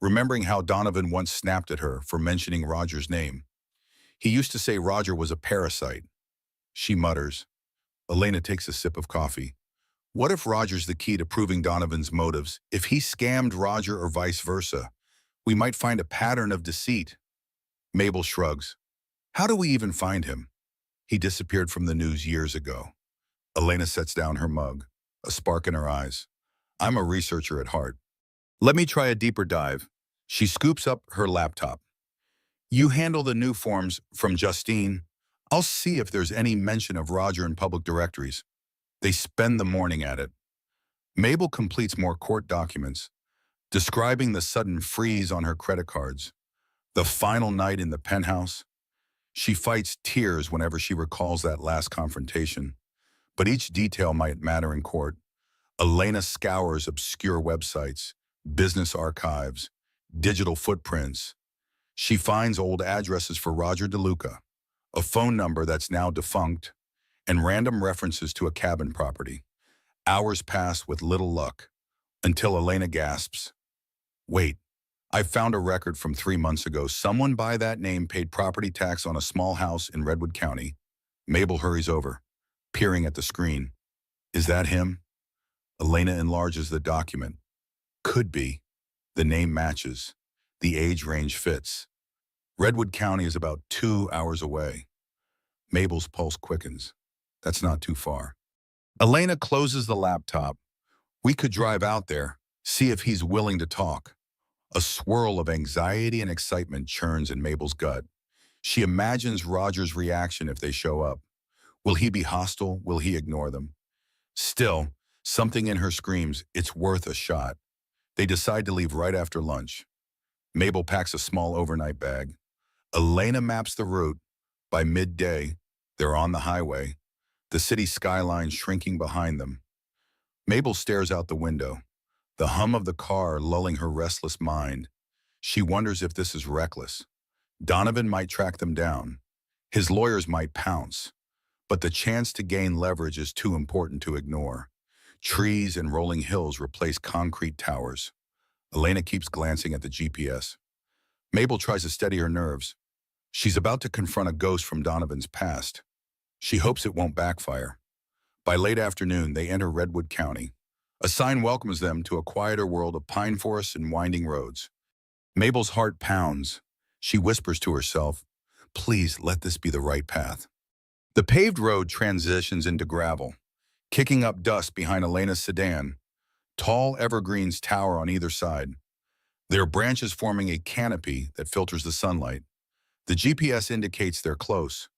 remembering how Donovan once snapped at her for mentioning Roger's name. He used to say Roger was a parasite. She mutters. Elena takes a sip of coffee. What if Roger's the key to proving Donovan's motives? If he scammed Roger or vice versa, we might find a pattern of deceit. Mabel shrugs. How do we even find him? He disappeared from the news years ago. Elena sets down her mug, a spark in her eyes. I'm a researcher at heart. Let me try a deeper dive. She scoops up her laptop. You handle the new forms from Justine. I'll see if there's any mention of Roger in public directories. They spend the morning at it. Mabel completes more court documents, describing the sudden freeze on her credit cards, the final night in the penthouse. She fights tears whenever she recalls that last confrontation, but each detail might matter in court. Elena scours obscure websites, business archives, digital footprints. She finds old addresses for Roger DeLuca, a phone number that's now defunct, and random references to a cabin property. Hours pass with little luck, until Elena gasps. Wait, I found a record from 3 months ago. Someone by that name paid property tax on a small house in Redwood County. Mabel hurries over, peering at the screen. Is that him? Elena enlarges the document. Could be. The name matches. The age range fits. Redwood County is about 2 hours away. Mabel's pulse quickens. That's not too far. Elena closes the laptop. We could drive out there, see if he's willing to talk. A swirl of anxiety and excitement churns in Mabel's gut. She imagines Roger's reaction if they show up. Will he be hostile? Will he ignore them? Still, something in her screams, it's worth a shot. They decide to leave right after lunch. Mabel packs a small overnight bag. Elena maps the route. By midday, they're on the highway, the city skyline shrinking behind them. Mabel stares out the window, the hum of the car lulling her restless mind. She wonders if this is reckless. Donovan might track them down. His lawyers might pounce. But the chance to gain leverage is too important to ignore. Trees and rolling hills replace concrete towers. Elena keeps glancing at the GPS. Mabel tries to steady her nerves. She's about to confront a ghost from Donovan's past. She hopes it won't backfire. By late afternoon, they enter Redwood County. A sign welcomes them to a quieter world of pine forests and winding roads. Mabel's heart pounds. She whispers to herself, "Please let this be the right path." The paved road transitions into gravel, kicking up dust behind Elena's sedan. Tall evergreens tower on either side, their branches forming a canopy that filters the sunlight. The GPS indicates they're close,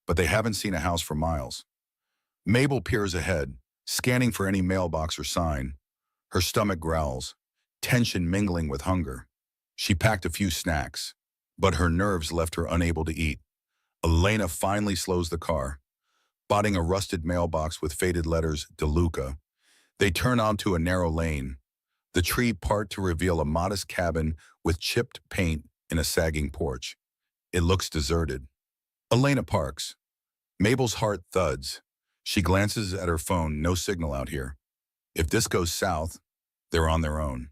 but they haven't seen a house for miles. Mabel peers ahead, scanning for any mailbox or sign. Her stomach growls, tension mingling with hunger. She packed a few snacks, but her nerves left her unable to eat. Elena finally slows the car. Spotting a rusted mailbox with faded letters, DeLuca, they turn onto a narrow lane. The tree part to reveal a modest cabin with chipped paint in a sagging porch. It looks deserted. Elena parks. Mabel's heart thuds. She glances at her phone, no signal out here. If this goes south, they're on their own.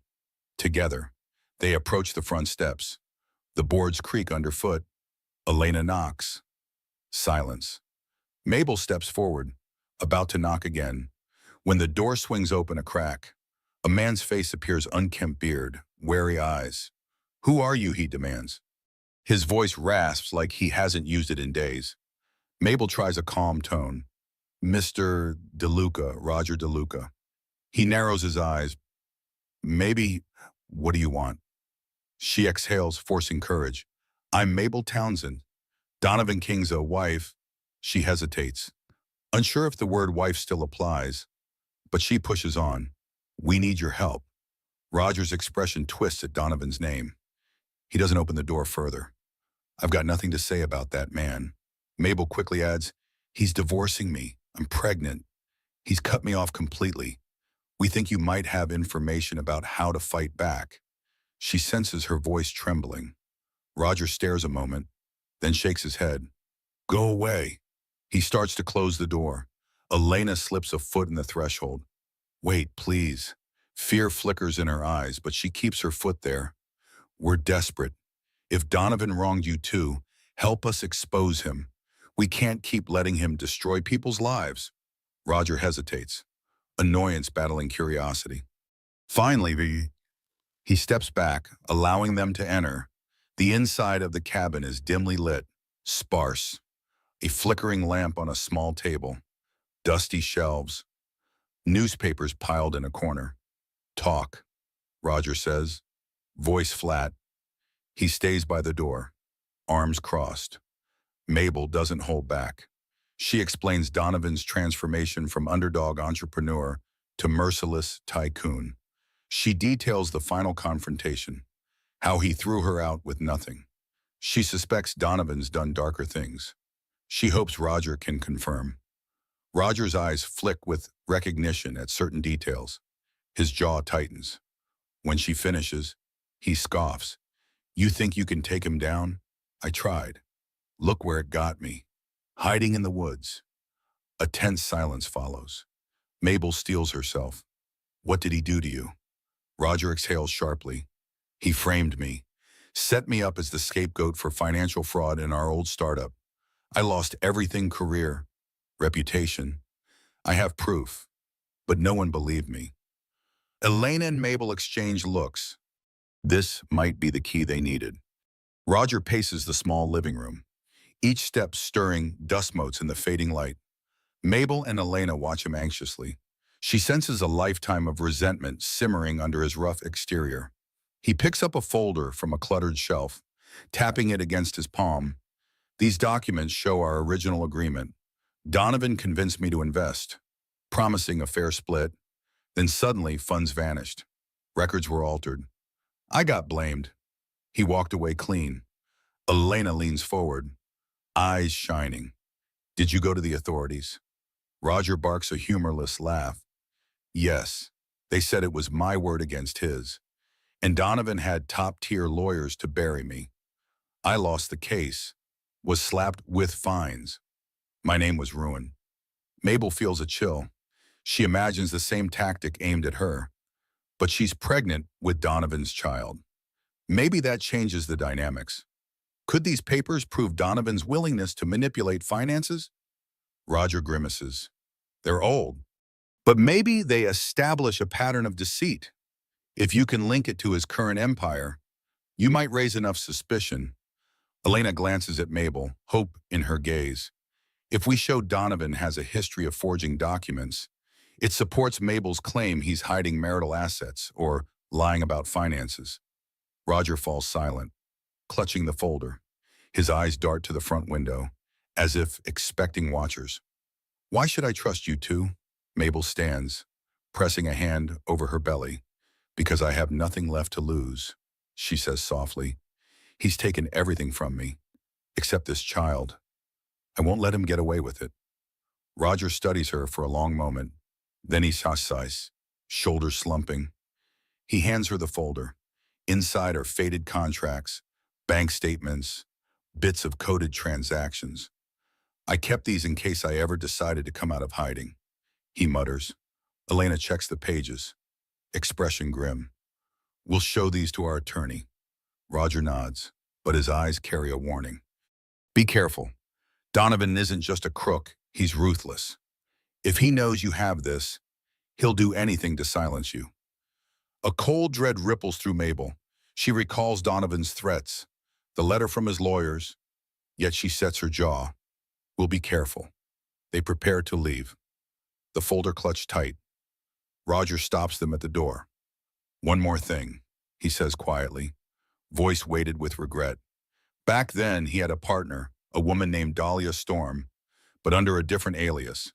Together, they approach the front steps. The boards creak underfoot. Elena knocks. Silence. Mabel steps forward, about to knock again. When the door swings open a crack, a man's face appears, unkempt beard, wary eyes. "Who are you?" he demands. His voice rasps like he hasn't used it in days. Mabel tries a calm tone. "Mr. DeLuca, Roger DeLuca." He narrows his eyes. "Maybe, what do you want?" She exhales, forcing courage. "I'm Mabel Townsend, Donovan King's wife." She hesitates, unsure if the word wife still applies, but she pushes on. "We need your help." Roger's expression twists at Donovan's name. He doesn't open the door further. "I've got nothing to say about that man." Mabel quickly adds, "He's divorcing me. I'm pregnant. He's cut me off completely. We think you might have information about how to fight back." She senses her voice trembling. Roger stares a moment, then shakes his head. "Go away." He starts to close the door. Elena slips a foot in the threshold. "Wait, please." Fear flickers in her eyes, but she keeps her foot there. "We're desperate. If Donovan wronged you too, help us expose him. We can't keep letting him destroy people's lives." Roger hesitates, annoyance battling curiosity. Finally, he steps back, allowing them to enter. The inside of the cabin is dimly lit, sparse. A flickering lamp on a small table, dusty shelves, newspapers piled in a corner. "Talk," Roger says, voice flat. He stays by the door, arms crossed. Mabel doesn't hold back. She explains Donovan's transformation from underdog entrepreneur to merciless tycoon. She details the final confrontation, how he threw her out with nothing. She suspects Donovan's done darker things. She hopes Roger can confirm. Roger's eyes flick with recognition at certain details. His jaw tightens. When she finishes, he scoffs. "You think you can take him down? I tried. Look where it got me. Hiding in the woods." A tense silence follows. Mabel steels herself. "What did he do to you?" Roger exhales sharply. "He framed me, set me up as the scapegoat for financial fraud in our old startup. I lost everything: career, reputation. I have proof, but no one believed me." Elena and Mabel exchange looks. This might be the key they needed. Roger paces the small living room, each step stirring dust motes in the fading light. Mabel and Elena watch him anxiously. She senses a lifetime of resentment simmering under his rough exterior. He picks up a folder from a cluttered shelf, tapping it against his palm. These documents show our original agreement. Donovan convinced me to invest, promising a fair split. Then suddenly, funds vanished. Records were altered. I got blamed. He walked away clean. Elena leans forward, eyes shining. Did you go to the authorities? Roger barks a humorless laugh. Yes. They said it was my word against his. And Donovan had top-tier lawyers to bury me. I lost the case, was slapped with fines. My name was ruined. Mabel feels a chill. She imagines the same tactic aimed at her. But she's pregnant with Donovan's child. Maybe that changes the dynamics. Could these papers prove Donovan's willingness to manipulate finances? Roger grimaces. They're old. But maybe they establish a pattern of deceit. If you can link it to his current empire, you might raise enough suspicion. Elena glances at Mabel, hope in her gaze. If we show Donovan has a history of forging documents, it supports Mabel's claim he's hiding marital assets or lying about finances. Roger falls silent, clutching the folder. His eyes dart to the front window, as if expecting watchers. Why should I trust you two? Mabel stands, pressing a hand over her belly. Because I have nothing left to lose, she says softly. He's taken everything from me, except this child. I won't let him get away with it. Roger studies her for a long moment. Then he sighs, shoulders slumping. He hands her the folder. Inside are faded contracts, bank statements, bits of coded transactions. I kept these in case I ever decided to come out of hiding. He mutters. Elena checks the pages, expression grim. We'll show these to our attorney. Roger nods, but his eyes carry a warning. Be careful. Donovan isn't just a crook, he's ruthless. If he knows you have this, he'll do anything to silence you. A cold dread ripples through Mabel. She recalls Donovan's threats, the letter from his lawyers, yet she sets her jaw. We'll be careful. They prepare to leave. The folder clutched tight. Roger stops them at the door. One more thing, he says quietly, voice weighted with regret. Back then, he had a partner, a woman named Dahlia Storm, but under a different alias.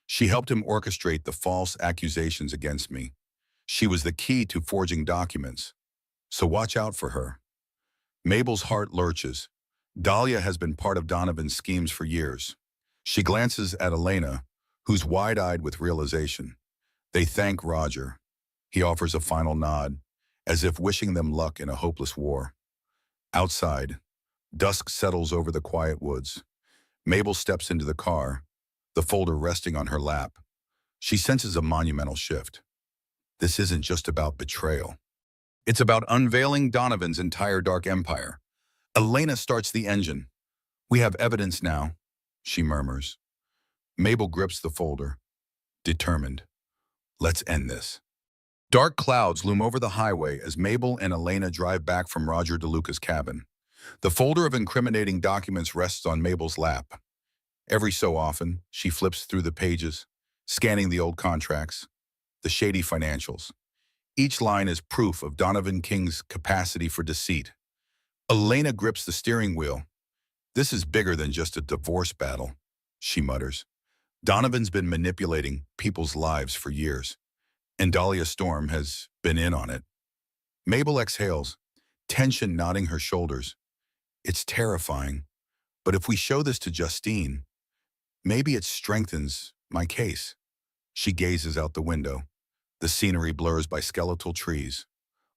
She helped him orchestrate the false accusations against me. She was the key to forging documents. So watch out for her. Mabel's heart lurches. Dahlia has been part of Donovan's schemes for years. She glances at Elena, who's wide-eyed with realization. They thank Roger. He offers a final nod, as if wishing them luck in a hopeless war. Outside, dusk settles over the quiet woods. Mabel steps into the car, the folder resting on her lap. She senses a monumental shift. This isn't just about betrayal. It's about unveiling Donovan's entire dark empire. Elena starts the engine. We have evidence now, she murmurs. Mabel grips the folder, determined. Let's end this. Dark clouds loom over the highway as Mabel and Elena drive back from Roger DeLuca's cabin. The folder of incriminating documents rests on Mabel's lap. Every so often, she flips through the pages, scanning the old contracts, the shady financials. Each line is proof of Donovan King's capacity for deceit. Elena grips the steering wheel. This is bigger than just a divorce battle, she mutters. Donovan's been manipulating people's lives for years, and Dahlia Storm has been in on it. Mabel exhales, tension knotting her shoulders. It's terrifying, but if we show this to Justine, maybe it strengthens my case. She gazes out the window. The scenery blurs by skeletal trees,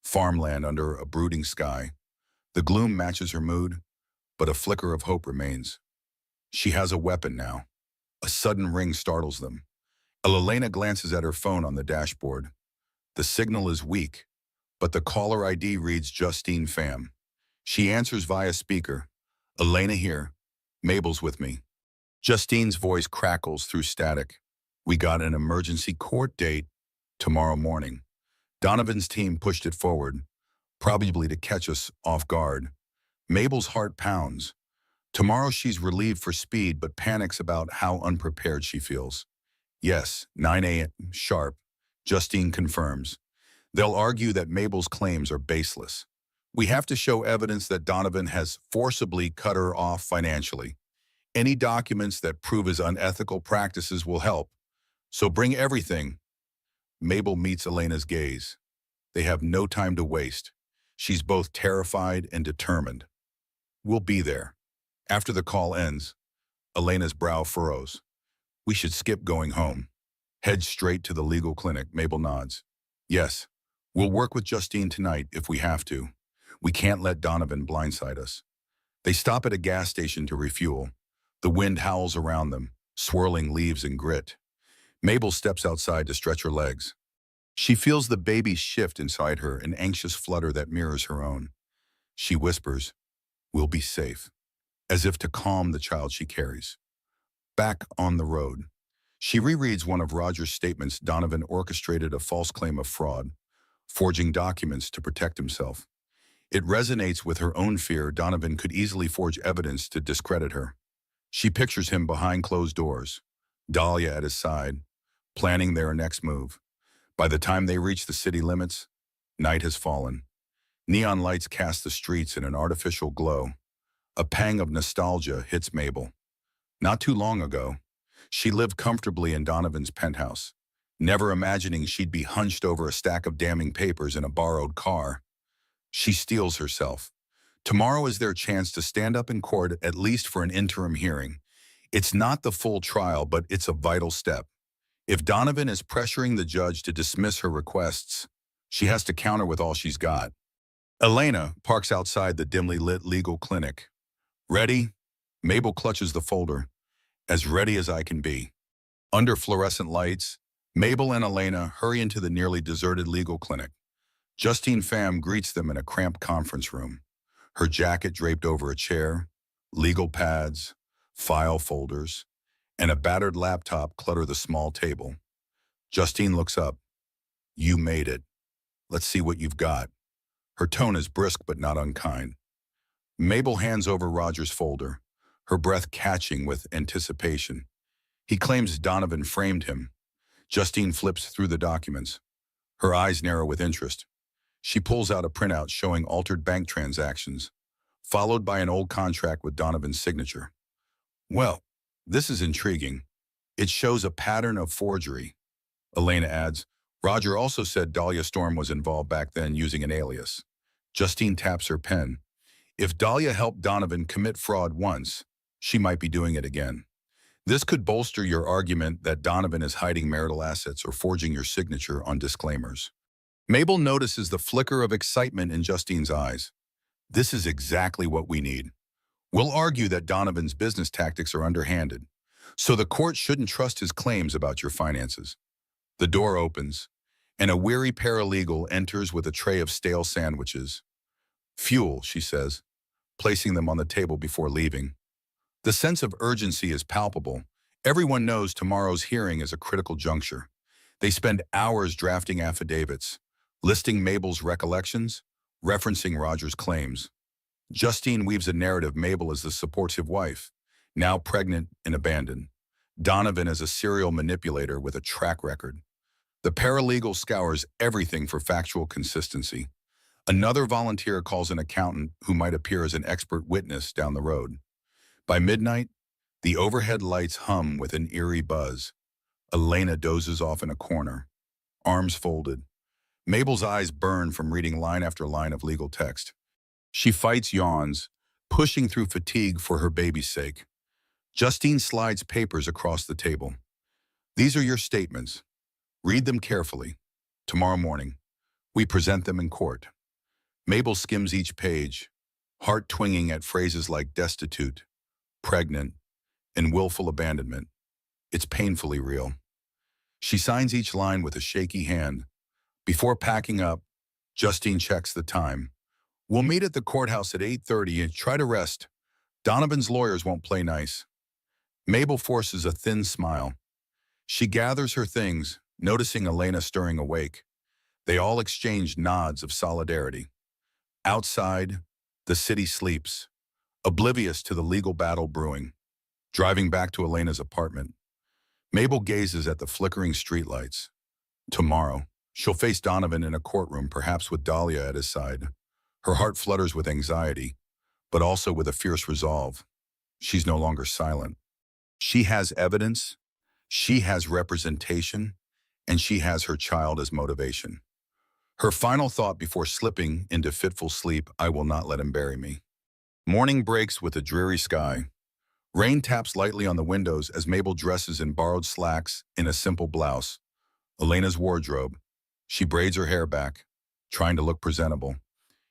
farmland under a brooding sky. The gloom matches her mood, but a flicker of hope remains. She has a weapon now. A sudden ring startles them. Elena glances at her phone on the dashboard. The signal is weak, but the caller ID reads Justine Pham. She answers via speaker. Elena here. Mabel's with me. Justine's voice crackles through static. We got an emergency court date tomorrow morning. Donovan's team pushed it forward, probably to catch us off guard. Mabel's heart pounds. Tomorrow she's relieved for speed but panics about how unprepared she feels. Yes, 9 a.m. sharp. Justine confirms. They'll argue that Mabel's claims are baseless. We have to show evidence that Donovan has forcibly cut her off financially. Any documents that prove his unethical practices will help. So bring everything. Mabel meets Elena's gaze. They have no time to waste. She's both terrified and determined. We'll be there. After the call ends, Elena's brow furrows. We should skip going home. Head straight to the legal clinic, Mabel nods. Yes, we'll work with Justine tonight if we have to. We can't let Donovan blindside us. They stop at a gas station to refuel. The wind howls around them, swirling leaves and grit. Mabel steps outside to stretch her legs. She feels the baby shift inside her, an anxious flutter that mirrors her own. She whispers, "We'll be safe," as if to calm the child she carries. Back on the road, she rereads one of Roger's statements. Donovan orchestrated a false claim of fraud, forging documents to protect himself. It resonates with her own fear. Donovan could easily forge evidence to discredit her. She pictures him behind closed doors, Dahlia at his side, planning their next move. By the time they reach the city limits, night has fallen. Neon lights cast the streets in an artificial glow. A pang of nostalgia hits Mabel. Not too long ago, she lived comfortably in Donovan's penthouse, never imagining she'd be hunched over a stack of damning papers in a borrowed car. She steels herself. Tomorrow is their chance to stand up in court, at least for an interim hearing. It's not the full trial, but it's a vital step. If Donovan is pressuring the judge to dismiss her requests, she has to counter with all she's got. Elena parks outside the dimly lit legal clinic. Ready? Mabel clutches the folder. As ready as I can be. Under fluorescent lights, Mabel and Elena hurry into the nearly deserted legal clinic. Justine Pham greets them in a cramped conference room. Her jacket draped over a chair, legal pads, file folders, and a battered laptop clutter the small table. Justine looks up. You made it. Let's see what you've got. Her tone is brisk but not unkind. Mabel hands over Roger's folder, her breath catching with anticipation. He claims Donovan framed him. Justine flips through the documents. Her eyes narrow with interest. She pulls out a printout showing altered bank transactions, followed by an old contract with Donovan's signature. Well, this is intriguing. It shows a pattern of forgery. Elena adds, Roger also said Dahlia Storm was involved back then using an alias. Justine taps her pen. If Dahlia helped Donovan commit fraud once, she might be doing it again. This could bolster your argument that Donovan is hiding marital assets or forging your signature on disclaimers. Mabel notices the flicker of excitement in Justine's eyes. This is exactly what we need. We'll argue that Donovan's business tactics are underhanded, so the court shouldn't trust his claims about your finances. The door opens, and a weary paralegal enters with a tray of stale sandwiches. Fuel, she says, placing them on the table before leaving. The sense of urgency is palpable. Everyone knows tomorrow's hearing is a critical juncture. They spend hours drafting affidavits, listing Mabel's recollections, referencing Roger's claims. Justine weaves a narrative. Mabel as the supportive wife, now pregnant and abandoned. Donovan as a serial manipulator with a track record. The paralegal scours everything for factual consistency. Another volunteer calls an accountant who might appear as an expert witness down the road. By midnight, the overhead lights hum with an eerie buzz. Elena dozes off in a corner, arms folded. Mabel's eyes burn from reading line after line of legal text. She fights yawns, pushing through fatigue for her baby's sake. Justine slides papers across the table. These are your statements. Read them carefully. Tomorrow morning, we present them in court. Mabel skims each page, heart twinging at phrases like destitute, pregnant, and willful abandonment. It's painfully real. She signs each line with a shaky hand. Before packing up, Justine checks the time. We'll meet at the courthouse at 8:30 and try to rest. Donovan's lawyers won't play nice. Mabel forces a thin smile. She gathers her things, noticing Elena stirring awake. They all exchange nods of solidarity. Outside, The city sleeps, oblivious to the legal battle brewing. Driving back to Elena's apartment, Mabel gazes at the flickering streetlights. Tomorrow, she'll face Donovan in a courtroom, perhaps with Dahlia at his side. Her heart flutters with anxiety, but also with a fierce resolve. She's no longer silent. She has evidence, she has representation, and she has her child as motivation. Her final thought before slipping into fitful sleep, I will not let him bury me. Morning breaks with a dreary sky. Rain taps lightly on the windows as Mabel dresses in borrowed slacks in a simple blouse. Elena's wardrobe. She braids her hair back, trying to look presentable.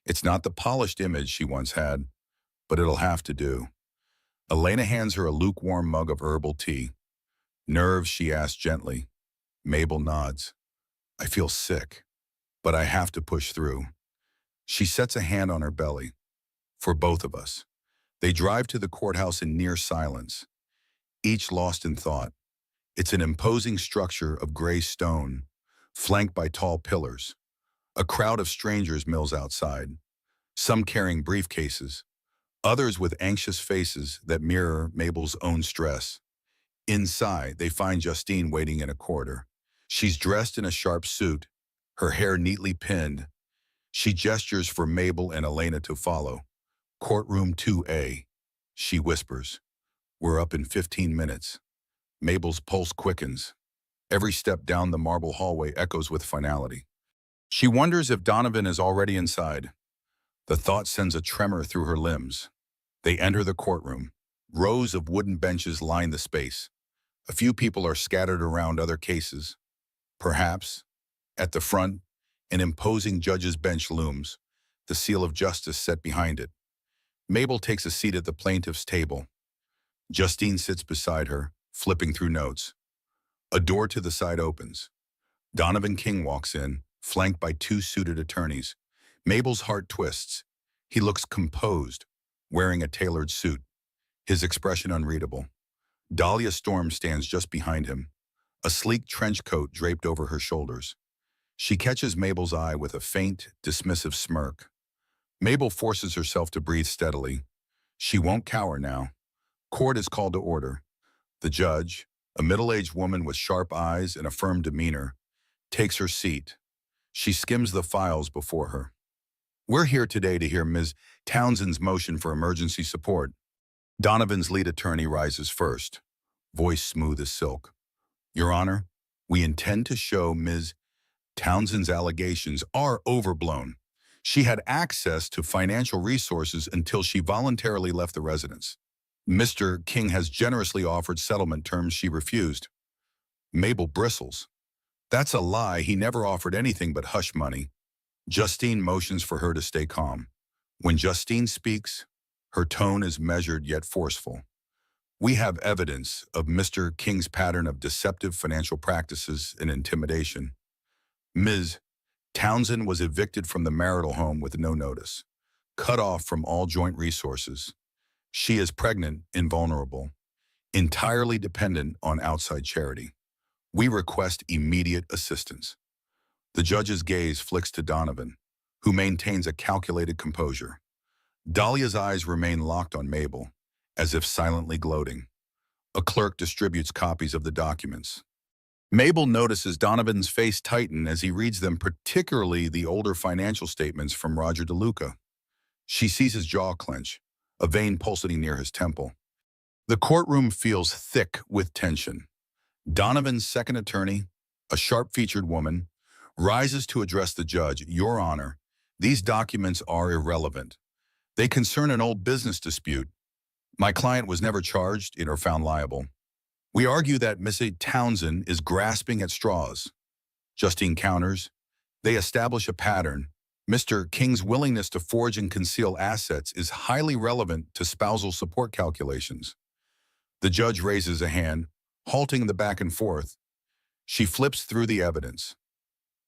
It's not the polished image she once had, but it'll have to do. Elena hands her a lukewarm mug of herbal tea. Nerves, she asks gently. Mabel nods. I feel sick, but I have to push through. She sets a hand on her belly. For both of us. They drive to the courthouse in near silence, each lost in thought. It's an imposing structure of gray stone, flanked by tall pillars. A crowd of strangers mills outside, some carrying briefcases, others with anxious faces that mirror Mabel's own stress. Inside, they find Justine waiting in a corridor. She's dressed in a sharp suit, her hair neatly pinned. She gestures for Mabel and Elena to follow. Courtroom 2A, she whispers. We're up in 15 minutes. Mabel's pulse quickens. Every step down the marble hallway echoes with finality. She wonders if Donovan is already inside. The thought sends a tremor through her limbs. They enter the courtroom. Rows of wooden benches line the space. A few people are scattered around other cases. Perhaps, at the front, an imposing judge's bench looms, the seal of justice set behind it. Mabel takes a seat at the plaintiff's table. Justine sits beside her, flipping through notes. A door to the side opens. Donovan King walks in, flanked by two suited attorneys. Mabel's heart twists. He looks composed, wearing a tailored suit, his expression unreadable. Dahlia Storm stands just behind him, a sleek trench coat draped over her shoulders. She catches Mabel's eye with a faint, dismissive smirk. Mabel forces herself to breathe steadily. She won't cower now. Court is called to order. The judge, a middle-aged woman with sharp eyes and a firm demeanor, takes her seat. She skims the files before her. We're here today to hear Ms. Townsend's motion for emergency support. Donovan's lead attorney rises first, voice smooth as silk. Your Honor, we intend to show Ms. Townsend's allegations are overblown. She had access to financial resources until she voluntarily left the residence. Mr. King has generously offered settlement terms she refused. Mabel bristles. That's a lie. He never offered anything but hush money. Justine motions for her to stay calm. When Justine speaks, her tone is measured yet forceful. We have evidence of Mr. King's pattern of deceptive financial practices and intimidation. Ms. Townsend was evicted from the marital home with no notice, cut off from all joint resources. She is pregnant and vulnerable, entirely dependent on outside charity. We request immediate assistance. The judge's gaze flicks to Donovan, who maintains a calculated composure. Dahlia's eyes remain locked on Mabel, as if silently gloating. A clerk distributes copies of the documents. Mabel notices Donovan's face tighten as he reads them, particularly the older financial statements from Roger DeLuca. She sees his jaw clench, a vein pulsating near his temple. The courtroom feels thick with tension. Donovan's second attorney, a sharp-featured woman, rises to address the judge. Your Honor, these documents are irrelevant. They concern an old business dispute. My client was never charged or found liable. We argue that Miss Townsend is grasping at straws. Justine counters. They establish a pattern. Mr. King's willingness to forge and conceal assets is highly relevant to spousal support calculations. The judge raises a hand, halting the back and forth. She flips through the evidence,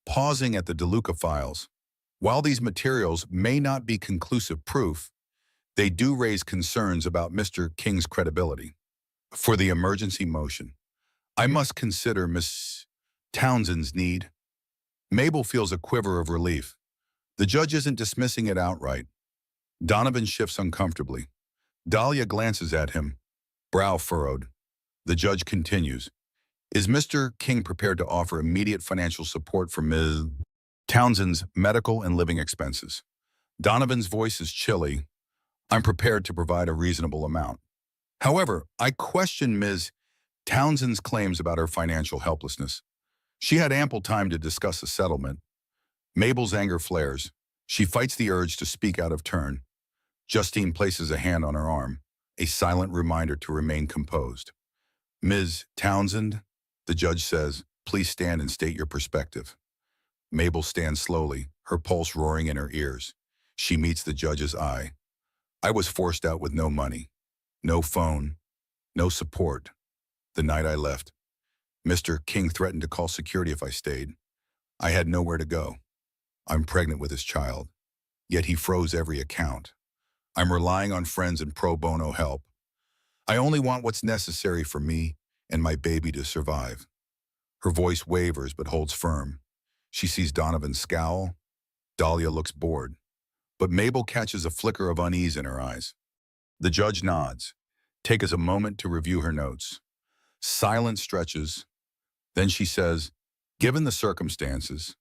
pausing at the DeLuca files. While these materials may not be conclusive proof, they do raise concerns about Mr. King's credibility. For the emergency motion, I must consider Miss Townsend's need. Mabel feels a quiver of relief. The judge isn't dismissing it outright. Donovan shifts uncomfortably. Dahlia glances at him, brow furrowed. The judge continues. Is Mr. King prepared to offer immediate financial support for Ms. Townsend's medical and living expenses? Donovan's voice is chilly. I'm prepared to provide a reasonable amount. However, I question Ms. Townsend's claims about her financial helplessness. She had ample time to discuss a settlement. Mabel's anger flares. She fights the urge to speak out of turn. Justine places a hand on her arm, a silent reminder to remain composed. Ms. Townsend, the judge says, please stand and state your perspective. Mabel stands slowly, her pulse roaring in her ears. She meets the judge's eye. I was forced out with no money, no phone, no support. The night I left, Mr. King threatened to call security if I stayed. I had nowhere to go. I'm pregnant with his child, yet he froze every account. I'm relying on friends and pro bono help. I only want what's necessary for me and my baby to survive. Her voice wavers but holds firm. She sees Donovan scowl. Dahlia looks bored, but Mabel catches a flicker of unease in her eyes. The judge nods, takes a moment to review her notes. Silence stretches. Then she says, given the circumstances,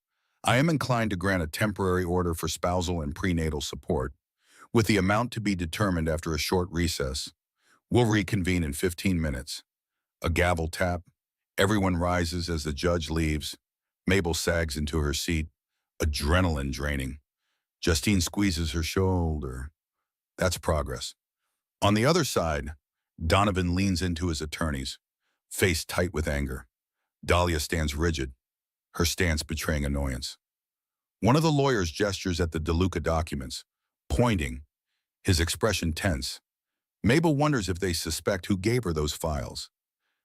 I am inclined to grant a temporary order for spousal and prenatal support, with the amount to be determined after a short recess. We'll reconvene in 15 minutes. A gavel tap. Everyone rises as the judge leaves. Mabel sags into her seat, adrenaline draining. Justine squeezes her shoulder. That's progress. On the other side, Donovan leans into his attorneys, face tight with anger. Dahlia stands rigid, her stance betraying annoyance. One of the lawyers gestures at the DeLuca documents, pointing, his expression tense. Mabel wonders if they suspect who gave her those files.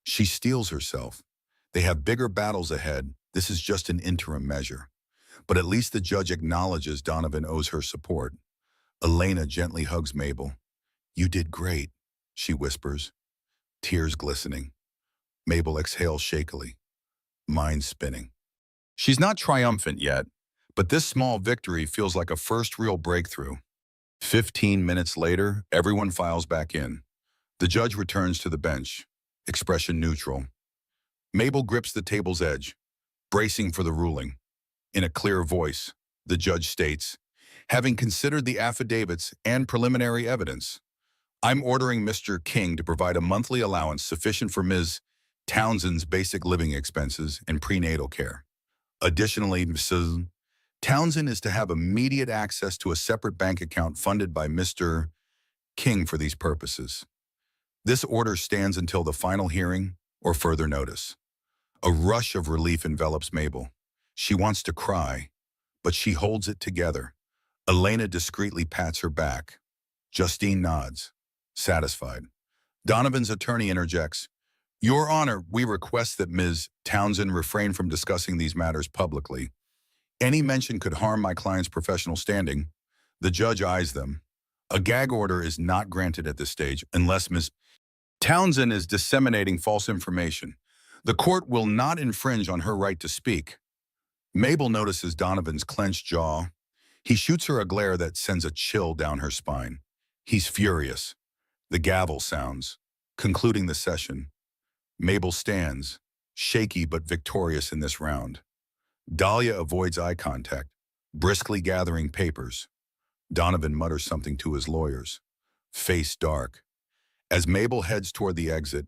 She steels herself. They have bigger battles ahead. This is just an interim measure. But at least the judge acknowledges Donovan owes her support. Elena gently hugs Mabel. You did great, she whispers, tears glistening. Mabel exhales shakily, mind spinning. She's not triumphant yet, but this small victory feels like a first real breakthrough. 15 minutes later, everyone files back in. The judge returns to the bench, expression neutral. Mabel grips the table's edge, bracing for the ruling. In a clear voice, the judge states, having considered the affidavits and preliminary evidence, I'm ordering Mr. King to provide a monthly allowance sufficient for Ms. Townsend's basic living expenses and prenatal care. Additionally, Mrs. Townsend is to have immediate access to a separate bank account funded by Mr. King for these purposes. This order stands until the final hearing or further notice. A rush of relief envelops Mabel. She wants to cry, but she holds it together. Elena discreetly pats her back. Justine nods, satisfied. Donovan's attorney interjects, Your Honor, we request that Ms. Townsend refrain from discussing these matters publicly. Any mention could harm my client's professional standing. The judge eyes them. A gag order is not granted at this stage unless Ms. Townsend is disseminating false information. The court will not infringe on her right to speak. Mabel notices Donovan's clenched jaw. He shoots her a glare that sends a chill down her spine. He's furious. The gavel sounds, concluding the session. Mabel stands, shaky but victorious in this round. Dahlia avoids eye contact, briskly gathering papers. Donovan mutters something to his lawyers, face dark. As Mabel heads toward the exit,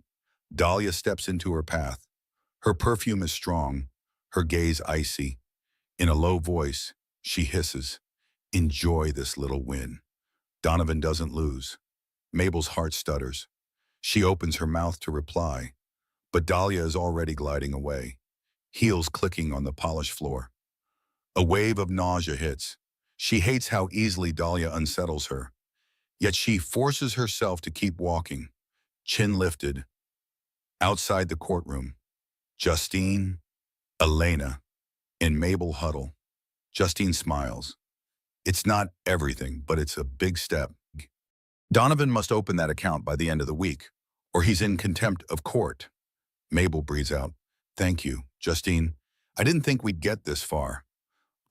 Dahlia steps into her path. Her perfume is strong, her gaze icy. In a low voice, she hisses, Enjoy this little win. Donovan doesn't lose. Mabel's heart stutters. She opens her mouth to reply, but Dahlia is already gliding away, heels clicking on the polished floor. A wave of nausea hits. She hates how easily Dahlia unsettles her, yet she forces herself to keep walking, chin lifted. Outside the courtroom, Justine, Elena, and Mabel huddle. Justine smiles. It's not everything, but it's a big step. Donovan must open that account by the end of the week, or he's in contempt of court. Mabel breathes out, Thank you, Justine. I didn't think we'd get this far.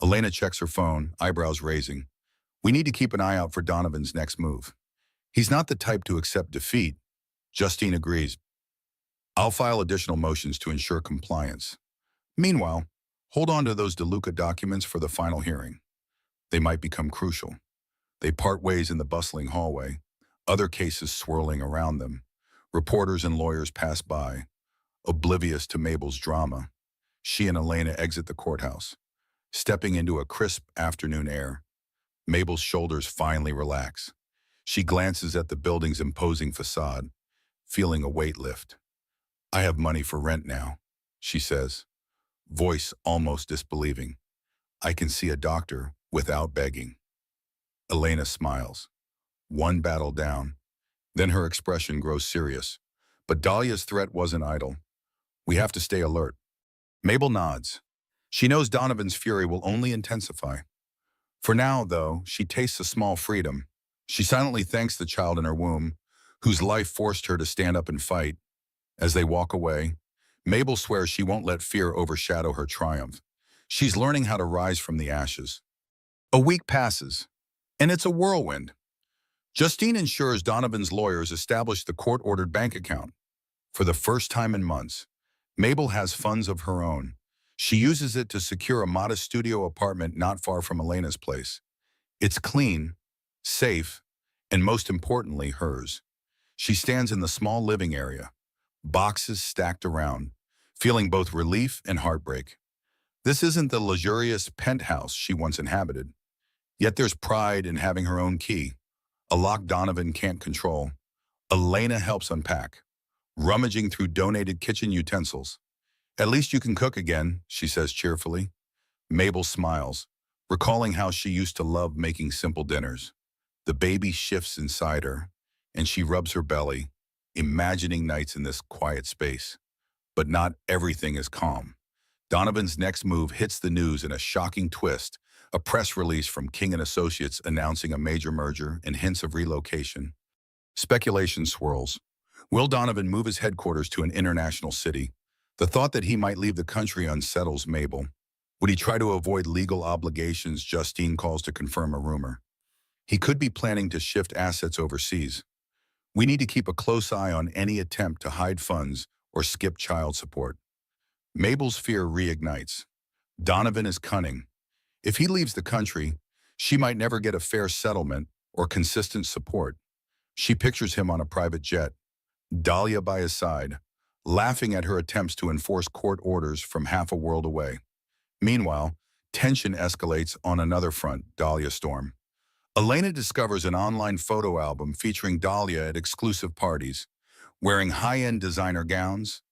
Elena checks her phone, eyebrows raising. We need to keep an eye out for Donovan's next move. He's not the type to accept defeat. Justine agrees. I'll file additional motions to ensure compliance. Meanwhile, hold on to those DeLuca documents for the final hearing. They might become crucial. They part ways in the bustling hallway, other cases swirling around them. Reporters and lawyers pass by, oblivious to Mabel's drama. She and Elena exit the courthouse, stepping into a crisp afternoon air. Mabel's shoulders finally relax. She glances at the building's imposing facade, feeling a weight lift. I have money for rent now, she says, voice almost disbelieving. I can see a doctor without begging. Elena smiles. One battle down. Then her expression grows serious. But Dahlia's threat wasn't idle. We have to stay alert. Mabel nods. She knows Donovan's fury will only intensify. For now, though, she tastes a small freedom. She silently thanks the child in her womb, whose life forced her to stand up and fight. As they walk away, Mabel swears she won't let fear overshadow her triumph. She's learning how to rise from the ashes. A week passes, and it's a whirlwind. Justine ensures Donovan's lawyers establish the court-ordered bank account. For the first time in months, Mabel has funds of her own. She uses it to secure a modest studio apartment not far from Elena's place. It's clean, safe, and most importantly, hers. She stands in the small living area, boxes stacked around, feeling both relief and heartbreak. This isn't the luxurious penthouse she once inhabited. Yet there's pride in having her own key, a lock Donovan can't control. Elena helps unpack, rummaging through donated kitchen utensils. At least you can cook again, she says cheerfully. Mabel smiles, recalling how she used to love making simple dinners. The baby shifts inside her, and she rubs her belly, imagining nights in this quiet space. But not everything is calm. Donovan's next move hits the news in a shocking twist, a press release from King & Associates announcing a major merger and hints of relocation. Speculation swirls. Will Donovan move his headquarters to an international city? The thought that he might leave the country unsettles Mabel. Would he try to avoid legal obligations Justine calls to confirm a rumor? He could be planning to shift assets overseas. We need to keep a close eye on any attempt to hide funds or skip child support. Mabel's fear reignites. Donovan is cunning. If he leaves the country, she might never get a fair settlement or consistent support. She pictures him on a private jet, Dahlia by his side, laughing at her attempts to enforce court orders from half a world away. Meanwhile, tension escalates on another front, Dahlia storm. Elena discovers an online photo album featuring Dahlia at exclusive parties, wearing high-end designer gowns.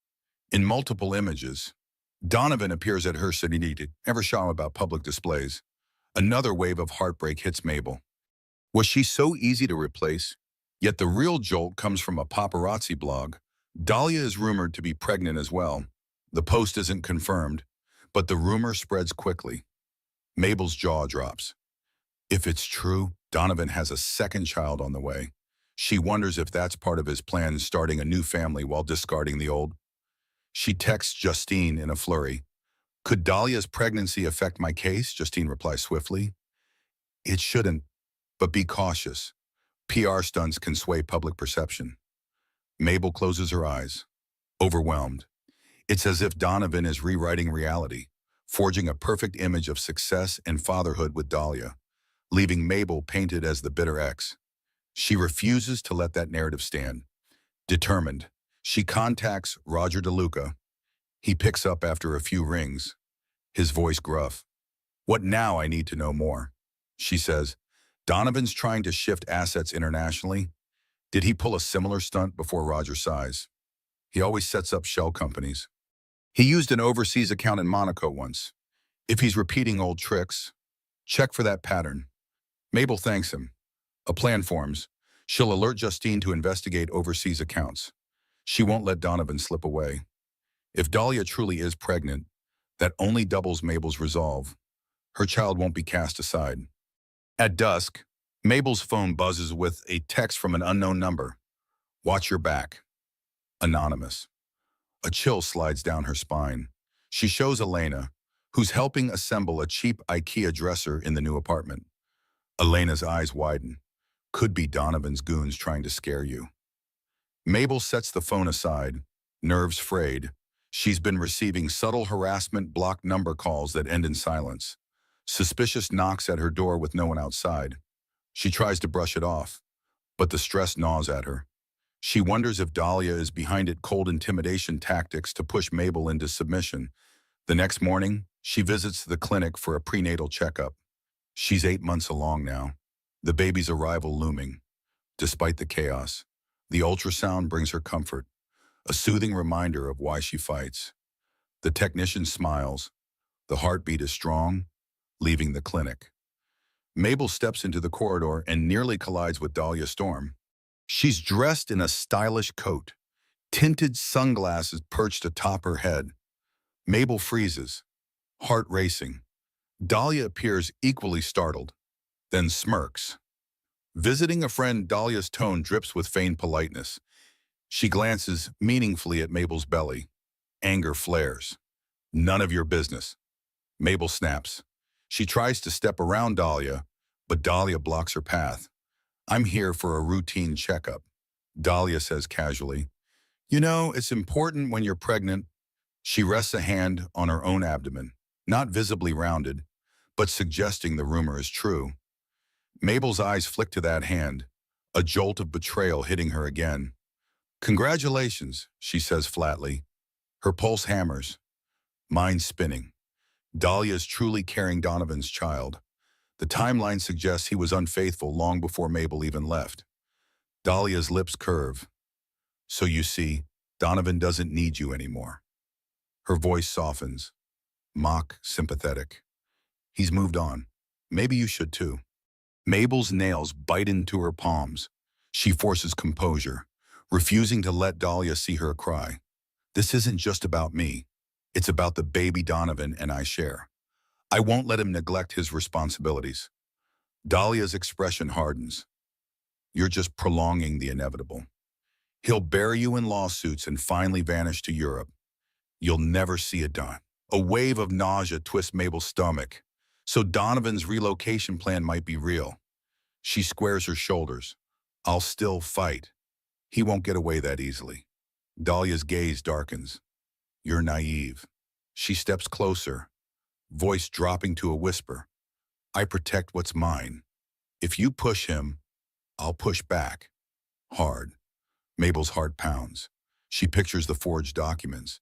In multiple images, Donovan appears at her city, never shy about public displays. Another wave of heartbreak hits Mabel. Was she so easy to replace? Yet the real jolt comes from a paparazzi blog. Dahlia is rumored to be pregnant as well. The post isn't confirmed, but the rumor spreads quickly. Mabel's jaw drops. If it's true, Donovan has a second child on the way. She wonders if that's part of his plan, starting a new family while discarding the old. She texts Justine in a flurry. Could Dahlia's pregnancy affect my case? Justine replies swiftly. It shouldn't, but be cautious. PR stunts can sway public perception. Mabel closes her eyes, overwhelmed. It's as if Donovan is rewriting reality, forging a perfect image of success and fatherhood with Dahlia, leaving Mabel painted as the bitter ex. She refuses to let that narrative stand. Determined, she contacts Roger DeLuca. He picks up after a few rings, his voice gruff. What now? I need to know more. She says, Donovan's trying to shift assets internationally. Did he pull a similar stunt before Roger sighs? He always sets up shell companies. He used an overseas account in Monaco once. If he's repeating old tricks, check for that pattern. Mabel thanks him. A plan forms. She'll alert Justine to investigate overseas accounts. She won't let Donovan slip away. If Dahlia truly is pregnant, that only doubles Mabel's resolve. Her child won't be cast aside. At dusk, Mabel's phone buzzes with a text from an unknown number. Watch your back. Anonymous. A chill slides down her spine. She shows Elena, who's helping assemble a cheap IKEA dresser in the new apartment. Elena's eyes widen. Could be Donovan's goons trying to scare you. Mabel sets the phone aside, nerves frayed. She's been receiving subtle harassment blocked number calls that end in silence. Suspicious knocks at her door with no one outside. She tries to brush it off, but the stress gnaws at her. She wonders if Dahlia is behind it, cold intimidation tactics to push Mabel into submission. The next morning, she visits the clinic for a prenatal checkup. She's 8 months along now, the baby's arrival looming. Despite the chaos, the ultrasound brings her comfort, a soothing reminder of why she fights. The technician smiles. The heartbeat is strong, leaving the clinic. Mabel steps into the corridor and nearly collides with Dahlia Storm. She's dressed in a stylish coat, tinted sunglasses perched atop her head. Mabel freezes, heart racing. Dahlia appears equally startled, then smirks. Visiting a friend, Dahlia's tone drips with feigned politeness. She glances meaningfully at Mabel's belly. Anger flares. None of your business. Mabel snaps. She tries to step around Dahlia, but Dahlia blocks her path. I'm here for a routine checkup, Dahlia says casually. You know, it's important when you're pregnant. She rests a hand on her own abdomen, not visibly rounded, but suggesting the rumor is true. Mabel's eyes flick to that hand, a jolt of betrayal hitting her again. Congratulations, she says flatly. Her pulse hammers, mind spinning. Dahlia is truly carrying Donovan's child. The timeline suggests he was unfaithful long before Mabel even left. Dahlia's lips curve. So you see, Donovan doesn't need you anymore. Her voice softens, mock sympathetic. He's moved on. Maybe you should too. Mabel's nails bite into her palms. She forces composure, refusing to let Dahlia see her cry. This isn't just about me. It's about the baby Donovan and I share. I won't let him neglect his responsibilities. Dahlia's expression hardens. You're just prolonging the inevitable. He'll bury you in lawsuits and finally vanish to Europe. You'll never see it done. A wave of nausea twists Mabel's stomach. So Donovan's relocation plan might be real. She squares her shoulders. I'll still fight. He won't get away that easily. Dahlia's gaze darkens. You're naive. She steps closer, voice dropping to a whisper. I protect what's mine. If you push him, I'll push back. Hard. Mabel's heart pounds. She pictures the forged documents,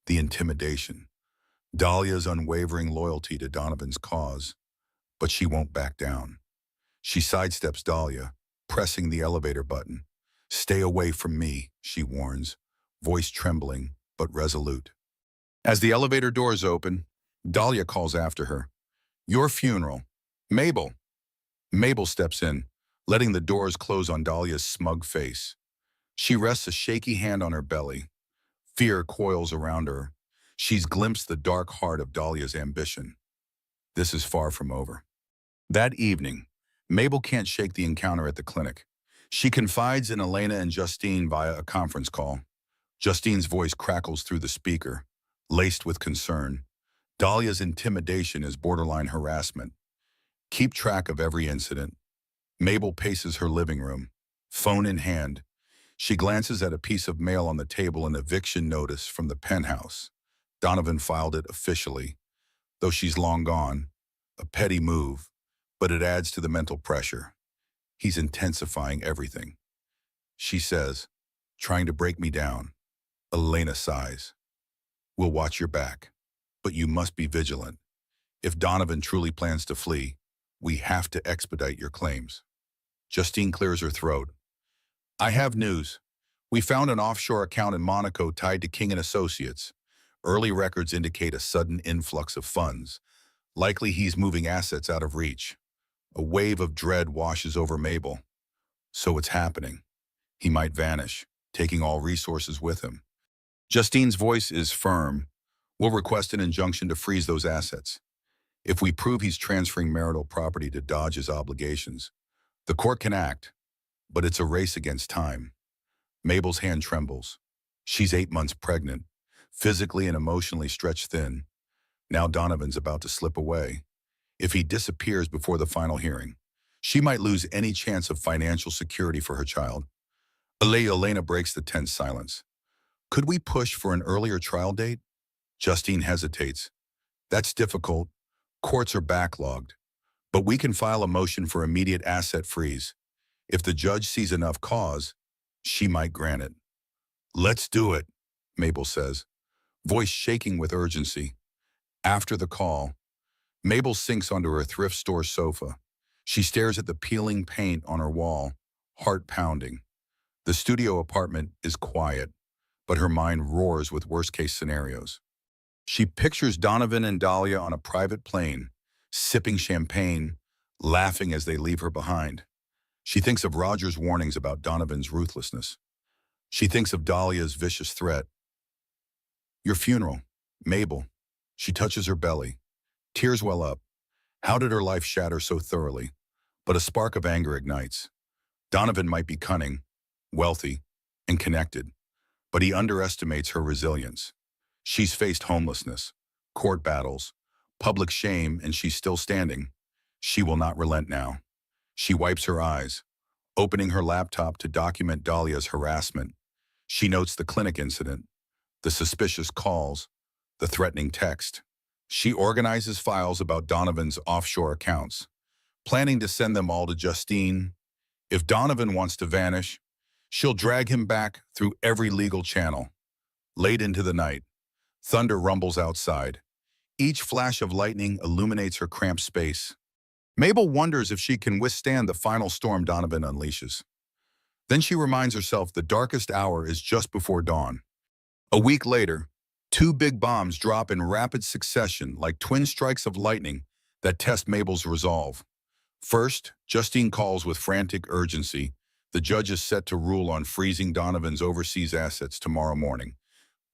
the intimidation, Dahlia's unwavering loyalty to Donovan's cause. But she won't back down. She sidesteps Dahlia, pressing the elevator button. Stay away from me, she warns, voice trembling but resolute. As the elevator doors open, Dahlia calls after her. Your funeral. Mabel. Mabel steps in, letting the doors close on Dahlia's smug face. She rests a shaky hand on her belly. Fear coils around her. She's glimpsed the dark heart of Dahlia's ambition. This is far from over. That evening, Mabel can't shake the encounter at the clinic. She confides in Elena and Justine via a conference call. Justine's voice crackles through the speaker, laced with concern. Dahlia's intimidation is borderline harassment. Keep track of every incident. Mabel paces her living room, phone in hand. She glances at a piece of mail on the table, an eviction notice from the penthouse. Donovan filed it officially. Though she's long gone, a petty move, but it adds to the mental pressure. He's intensifying everything. She says, trying to break me down. Elena sighs. We'll watch your back, but you must be vigilant. If Donovan truly plans to flee, we have to expedite your claims. Justine clears her throat. I have news. We found an offshore account in Monaco tied to King & Associates. Early records indicate a sudden influx of funds. Likely he's moving assets out of reach. A wave of dread washes over Mabel. So it's happening. He might vanish, taking all resources with him. Justine's voice is firm. We'll request an injunction to freeze those assets. If we prove he's transferring marital property to dodge his obligations, the court can act, but it's a race against time. Mabel's hand trembles. She's 8 months pregnant, physically and emotionally stretched thin. Now Donovan's about to slip away. If he disappears before the final hearing, She might lose any chance of financial security for her child. Elena breaks the tense silence. Could we push for an earlier trial date? Justine hesitates. That's difficult. Courts are backlogged. But we can file a motion for immediate asset freeze. If the judge sees enough cause, she might grant it. Let's do it, Mabel says, voice shaking with urgency. After the call, Mabel sinks onto her thrift store sofa. She stares at the peeling paint on her wall, heart pounding. The studio apartment is quiet, but her mind roars with worst-case scenarios. She pictures Donovan and Dahlia on a private plane, sipping champagne, laughing as they leave her behind. She thinks of Roger's warnings about Donovan's ruthlessness. She thinks of Dahlia's vicious threat. Your funeral, Mabel. She touches her belly. Tears well up. How did her life shatter so thoroughly? But a spark of anger ignites. Donovan might be cunning, wealthy, and connected, but he underestimates her resilience. She's faced homelessness, court battles, public shame, and she's still standing. She will not relent now. She wipes her eyes, opening her laptop to document Dahlia's harassment. She notes the clinic incident, the suspicious calls, the threatening text. She organizes files about Donovan's offshore accounts, planning to send them all to Justine. If Donovan wants to vanish, she'll drag him back through every legal channel. Late into the night, thunder rumbles outside. Each flash of lightning illuminates her cramped space. Mabel wonders if she can withstand the final storm Donovan unleashes. Then she reminds herself the darkest hour is just before dawn. A week later, two big bombs drop in rapid succession like twin strikes of lightning that test Mabel's resolve. First, Justine calls with frantic urgency. The judge is set to rule on freezing Donovan's overseas assets tomorrow morning.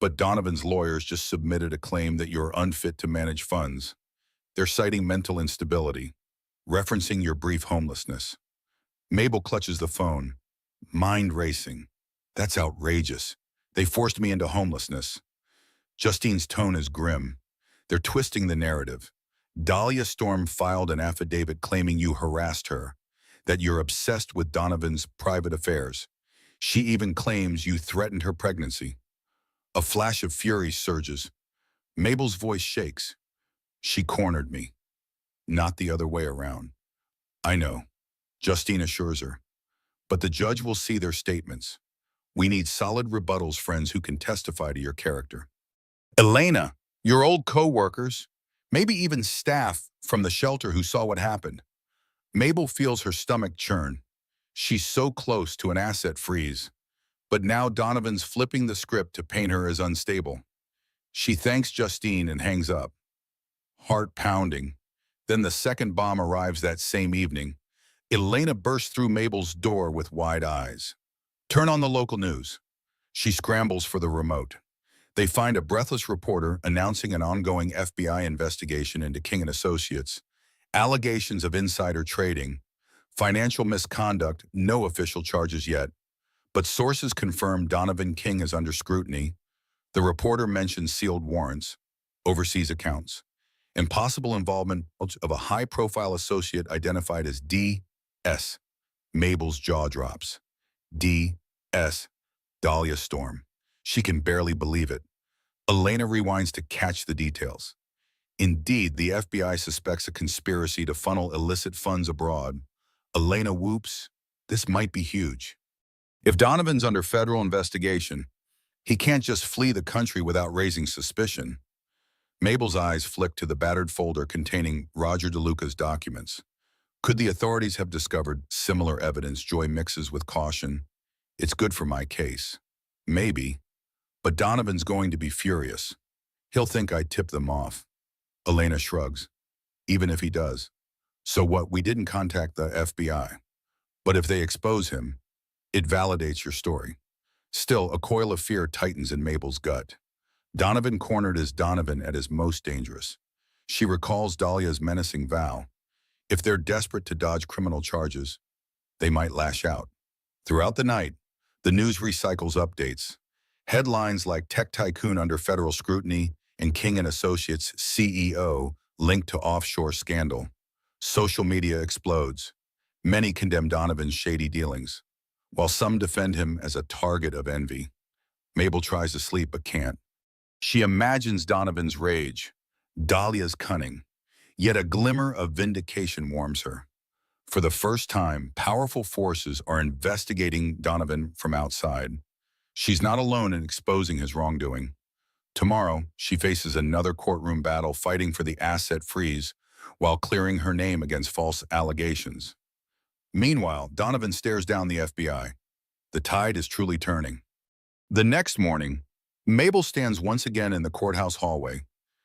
But Donovan's lawyers just submitted a claim that you're unfit to manage funds. They're citing mental instability, referencing your brief homelessness. Mabel clutches the phone, mind racing. That's outrageous. They forced me into homelessness. Justine's tone is grim. They're twisting the narrative. Dahlia Storm filed an affidavit claiming you harassed her, that you're obsessed with Donovan's private affairs. She even claims you threatened her pregnancy. A flash of fury surges. Mabel's voice shakes. She cornered me, not the other way around. I know, Justine assures her. But the judge will see their statements. We need solid rebuttals, friends who can testify to your character. Elena, your old co-workers, maybe even staff from the shelter who saw what happened. Mabel feels her stomach churn. She's so close to an asset freeze. But now Donovan's flipping the script to paint her as unstable. She thanks Justine and hangs up. Heart pounding. Then the second bomb arrives that same evening. Elena bursts through Mabel's door with wide eyes. Turn on the local news. She scrambles for the remote. They find a breathless reporter announcing an ongoing FBI investigation into King & Associates, allegations of insider trading, financial misconduct, no official charges yet. But sources confirm Donovan King is under scrutiny. The reporter mentions sealed warrants, overseas accounts, and possible involvement of a high-profile associate identified as D.S. Mabel's jaw drops. D.S. Dahlia Storm. She can barely believe it. Elena rewinds to catch the details. Indeed, the FBI suspects a conspiracy to funnel illicit funds abroad. Elena whoops, this might be huge. If Donovan's under federal investigation, he can't just flee the country without raising suspicion. Mabel's eyes flick to the battered folder containing Roger DeLuca's documents. Could the authorities have discovered similar evidence? Joy mixes with caution. It's good for my case. Maybe. But Donovan's going to be furious. He'll think I tipped them off. Elena shrugs. Even if he does. So what? We didn't contact the FBI. But if they expose him, it validates your story. Still, a coil of fear tightens in Mabel's gut. Donovan cornered is Donovan at his most dangerous. She recalls Dahlia's menacing vow. If they're desperate to dodge criminal charges, they might lash out. Throughout the night, the news recycles updates. Headlines like Tech Tycoon under federal scrutiny and King & Associates CEO linked to offshore scandal. Social media explodes. Many condemn Donovan's shady dealings, while some defend him as a target of envy. Mabel tries to sleep but can't. She imagines Donovan's rage, Dahlia's cunning, yet a glimmer of vindication warms her. For the first time, powerful forces are investigating Donovan from outside. She's not alone in exposing his wrongdoing. Tomorrow, she faces another courtroom battle fighting for the asset freeze while clearing her name against false allegations. Meanwhile, Donovan stares down the FBI. The tide is truly turning. The next morning, Mabel stands once again in the courthouse hallway.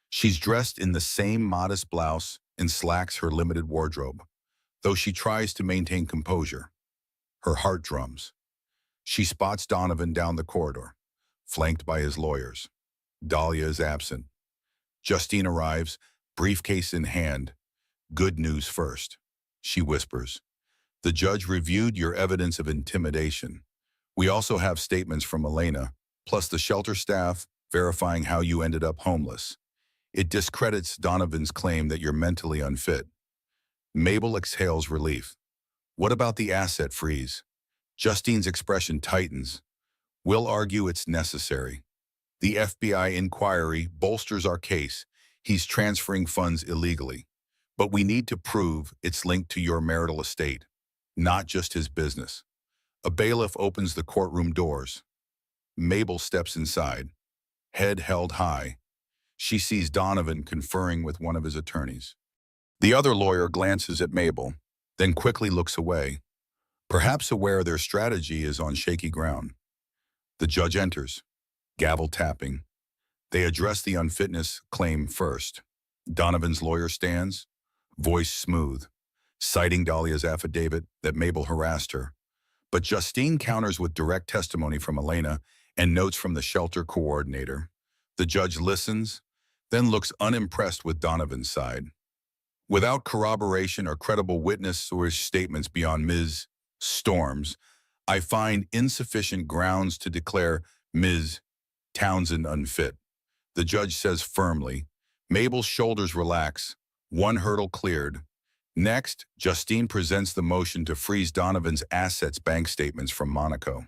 She's dressed in the same modest blouse and slacks her limited wardrobe. Though she tries to maintain composure, her heart drums. She spots Donovan down the corridor, flanked by his lawyers. Dahlia is absent. Justine arrives, briefcase in hand. Good news first. She whispers, "The judge reviewed your evidence of intimidation. We also have statements from Elena, plus the shelter staff, verifying how you ended up homeless. It discredits Donovan's claim that you're mentally unfit." Mabel exhales relief. "What about the asset freeze?" Justine's expression tightens. "We'll argue it's necessary. The FBI inquiry bolsters our case. He's transferring funds illegally. But we need to prove it's linked to your marital estate, not just his business." A bailiff opens the courtroom doors. Mabel steps inside, head held high. She sees Donovan conferring with one of his attorneys. The other lawyer glances at Mabel, then quickly looks away, perhaps aware their strategy is on shaky ground. The judge enters, gavel tapping. They address the unfitness claim first. Donovan's lawyer stands, voice smooth, citing Dahlia's affidavit that Mabel harassed her. But Justine counters with direct testimony from Elena and notes from the shelter coordinator. The judge listens, then looks unimpressed with Donovan's side. Without corroboration or credible witness or statements beyond Ms. Storms, I find insufficient grounds to declare Ms. Townsend unfit. The judge says firmly. Mabel's shoulders relax, one hurdle cleared. Next, Justine presents the motion to freeze Donovan's assets bank statements from Monaco.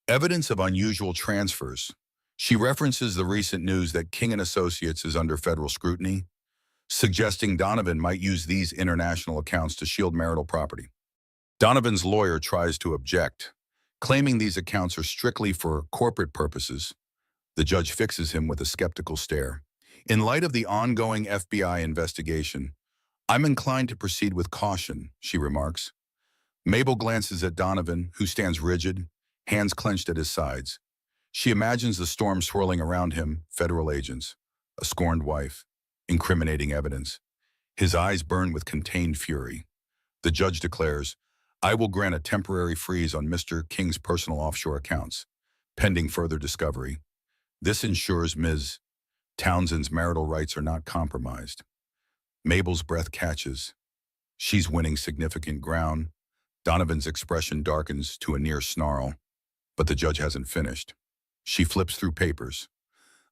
Evidence of unusual transfers. She references the recent news that King & Associates is under federal scrutiny, suggesting Donovan might use these international accounts to shield marital property. Donovan's lawyer tries to object, claiming these accounts are strictly for corporate purposes. The judge fixes him with a skeptical stare. In light of the ongoing FBI investigation, I'm inclined to proceed with caution, she remarks. Mabel glances at Donovan, who stands rigid, hands clenched at his sides. She imagines the storm swirling around him, federal agents, a scorned wife, incriminating evidence. His eyes burn with contained fury. The judge declares, "I will grant a temporary freeze on Mr. King's personal offshore accounts, pending further discovery. This ensures Ms. Townsend's marital rights are not compromised." Mabel's breath catches. She's winning significant ground. Donovan's expression darkens to a near snarl, but the judge hasn't finished. She flips through papers.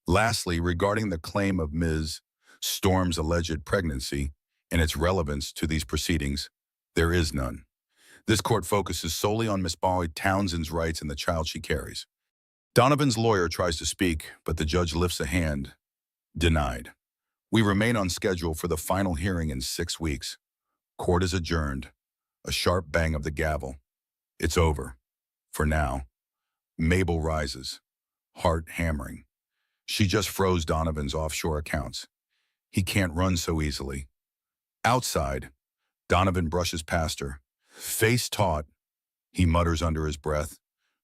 Lastly, regarding the claim of Ms. Storm's alleged pregnancy and its relevance to these proceedings, there is none. This court focuses solely on Miss Boyd Townsend's rights and the child she carries. Donovan's lawyer tries to speak, but the judge lifts a hand. Denied. We remain on schedule for the final hearing in 6 weeks. Court is adjourned. A sharp bang of the gavel. It's over. For now. Mabel rises, heart hammering. She just froze Donovan's offshore accounts. He can't run so easily. Outside, Donovan brushes past her. Face taut, he mutters under his breath,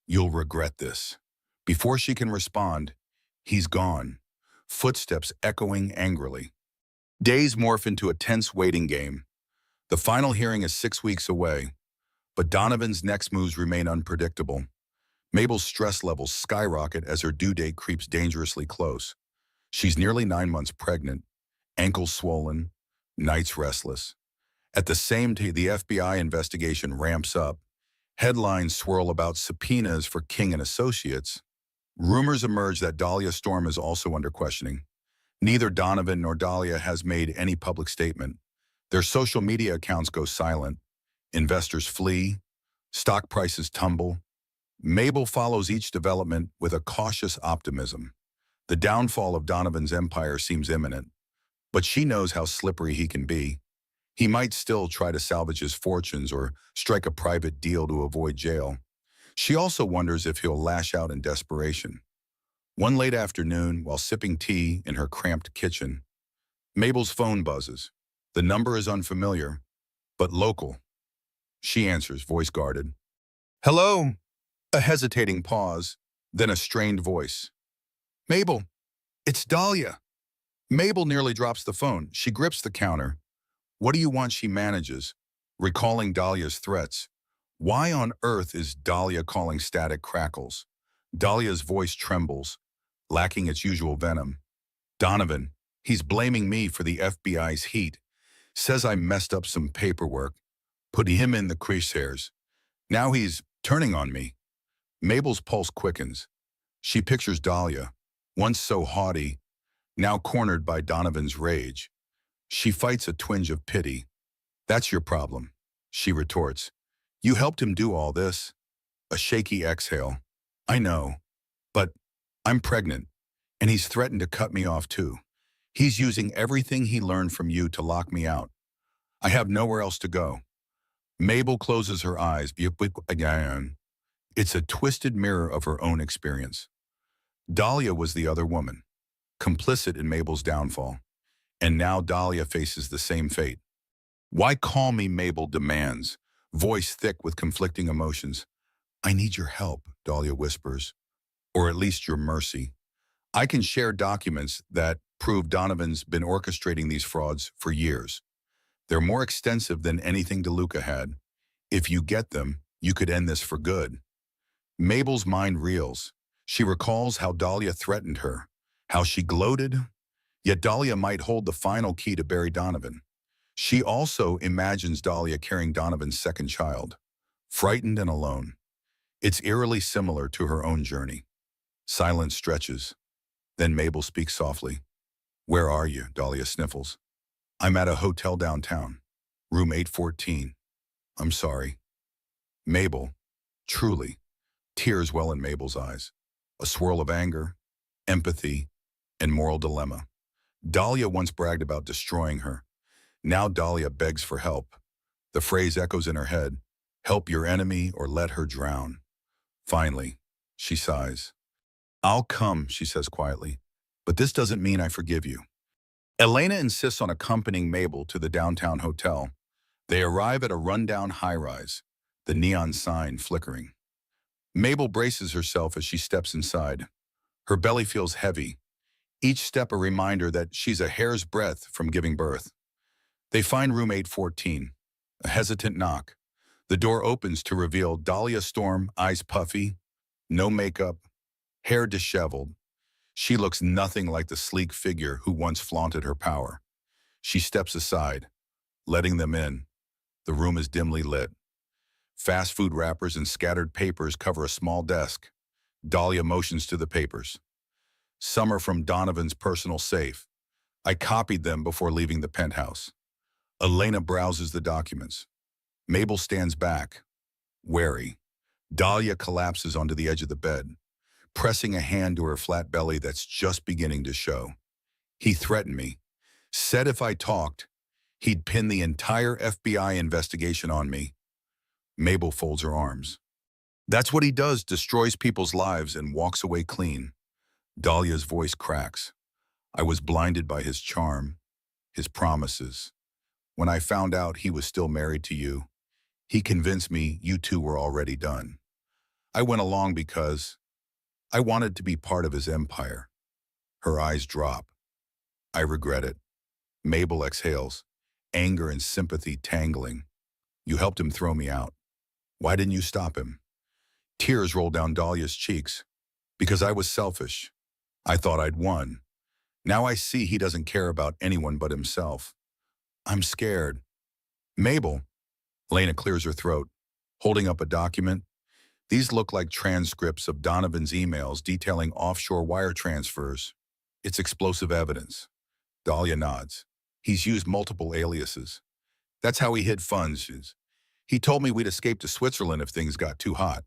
"You'll regret this." Before she can respond, he's gone, footsteps echoing angrily. Days morph into a tense waiting game. The final hearing is 6 weeks away, but Donovan's next moves remain unpredictable. Mabel's stress levels skyrocket as her due date creeps dangerously close. She's nearly 9 months pregnant, ankles swollen, nights restless. At the same time, the FBI investigation ramps up. Headlines swirl about subpoenas for King and Associates. Rumors emerge that Dahlia Storm is also under questioning. Neither Donovan nor Dahlia has made any public statement. Their social media accounts go silent. Investors flee, stock prices tumble. Mabel follows each development with a cautious optimism. The downfall of Donovan's empire seems imminent, but she knows how slippery he can be. He might still try to salvage his fortunes or strike a private deal to avoid jail. She also wonders if he'll lash out in desperation. One late afternoon, while sipping tea in her cramped kitchen, Mabel's phone buzzes. The number is unfamiliar, but local. She answers, voice guarded. Hello? A hesitating pause, then a strained voice. Mabel, it's Dahlia. Mabel nearly drops the phone. She grips the counter. What do you want? She manages, recalling Dahlia's threats. Why on earth is Dahlia calling? Static crackles. Dahlia's voice trembles, lacking its usual venom. Donovan, he's blaming me for the FBI's heat. Says I messed up some paperwork, put him in the crosshairs. Now he's turning on me. Mabel's pulse quickens. She pictures Dahlia, once so haughty, now cornered by Donovan's rage. She fights a twinge of pity. That's your problem, she retorts. You helped him do all this. A shaky exhale. I know, but I'm pregnant, and he's threatened to cut me off too. He's using everything he learned from you to lock me out. I have nowhere else to go. Mabel closes her eyes. It's a twisted mirror of her own experience. Dahlia was the other woman, complicit in Mabel's downfall. And now Dahlia faces the same fate. Why call me? Mabel demands, voice thick with conflicting emotions. I need your help, Dahlia whispers, or at least your mercy. I can share documents that prove Donovan's been orchestrating these frauds for years. They're more extensive than anything DeLuca had. If you get them, you could end this for good. Mabel's mind reels. She recalls how Dahlia threatened her, how she gloated, yet Dahlia might hold the final key to bury Donovan. She also imagines Dahlia carrying Donovan's second child, frightened and alone. It's eerily similar to her own journey. Silence stretches. Then Mabel speaks softly. Where are you? Dahlia sniffles. I'm at a hotel downtown, room 814. I'm sorry. Mabel, truly. Tears well in Mabel's eyes. A swirl of anger, empathy, and moral dilemma. Dahlia once bragged about destroying her. Now Dahlia begs for help. The phrase echoes in her head, help your enemy or let her drown. Finally, she sighs. I'll come, she says quietly, but this doesn't mean I forgive you. Elena insists on accompanying Mabel to the downtown hotel. They arrive at a rundown high-rise, the neon sign flickering. Mabel braces herself as she steps inside. Her belly feels heavy, each step a reminder that she's a hair's breadth from giving birth. They find room 814, a hesitant knock. The door opens to reveal Dahlia Storm, eyes puffy, no makeup, hair disheveled. She looks nothing like the sleek figure who once flaunted her power. She steps aside, letting them in. The room is dimly lit. Fast food wrappers and scattered papers cover a small desk. Dahlia motions to the papers. Some are from Donovan's personal safe. I copied them before leaving the penthouse. Elena browses the documents. Mabel stands back, wary. Dahlia collapses onto the edge of the bed, pressing a hand to her flat belly that's just beginning to show. He threatened me, said if I talked, he'd pin the entire FBI investigation on me. Mabel folds her arms. That's what he does, destroys people's lives and walks away clean. Dahlia's voice cracks. I was blinded by his charm, his promises. When I found out he was still married to you, he convinced me you two were already done. I went along because I wanted to be part of his empire. Her eyes drop. I regret it. Mabel exhales, anger and sympathy tangling. You helped him throw me out. Why didn't you stop him? Tears roll down Dahlia's cheeks. Because I was selfish. I thought I'd won. Now I see he doesn't care about anyone but himself. I'm scared. Mabel. Lena clears her throat, holding up a document. These look like transcripts of Donovan's emails detailing offshore wire transfers. It's explosive evidence. Dahlia nods. He's used multiple aliases. That's how he hid funds. He told me we'd escape to Switzerland if things got too hot.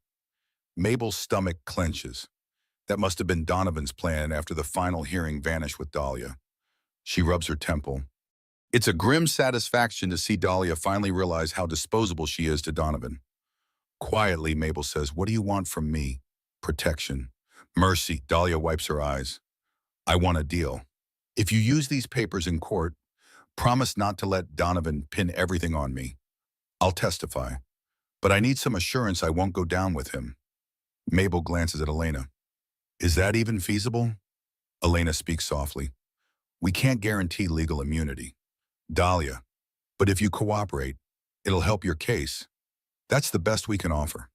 Mabel's stomach clenches. That must have been Donovan's plan after the final hearing vanished with Dahlia. She rubs her temple. It's a grim satisfaction to see Dahlia finally realize how disposable she is to Donovan. Quietly, Mabel says, "What do you want from me?" "Protection." "Mercy." Dahlia wipes her eyes. "I want a deal. If you use these papers in court, promise not to let Donovan pin everything on me. I'll testify. But I need some assurance I won't go down with him." Mabel glances at Elena. "Is that even feasible?" Elena speaks softly. "We can't guarantee legal immunity." "Dahlia, but if you cooperate, it'll help your case. That's the best we can offer."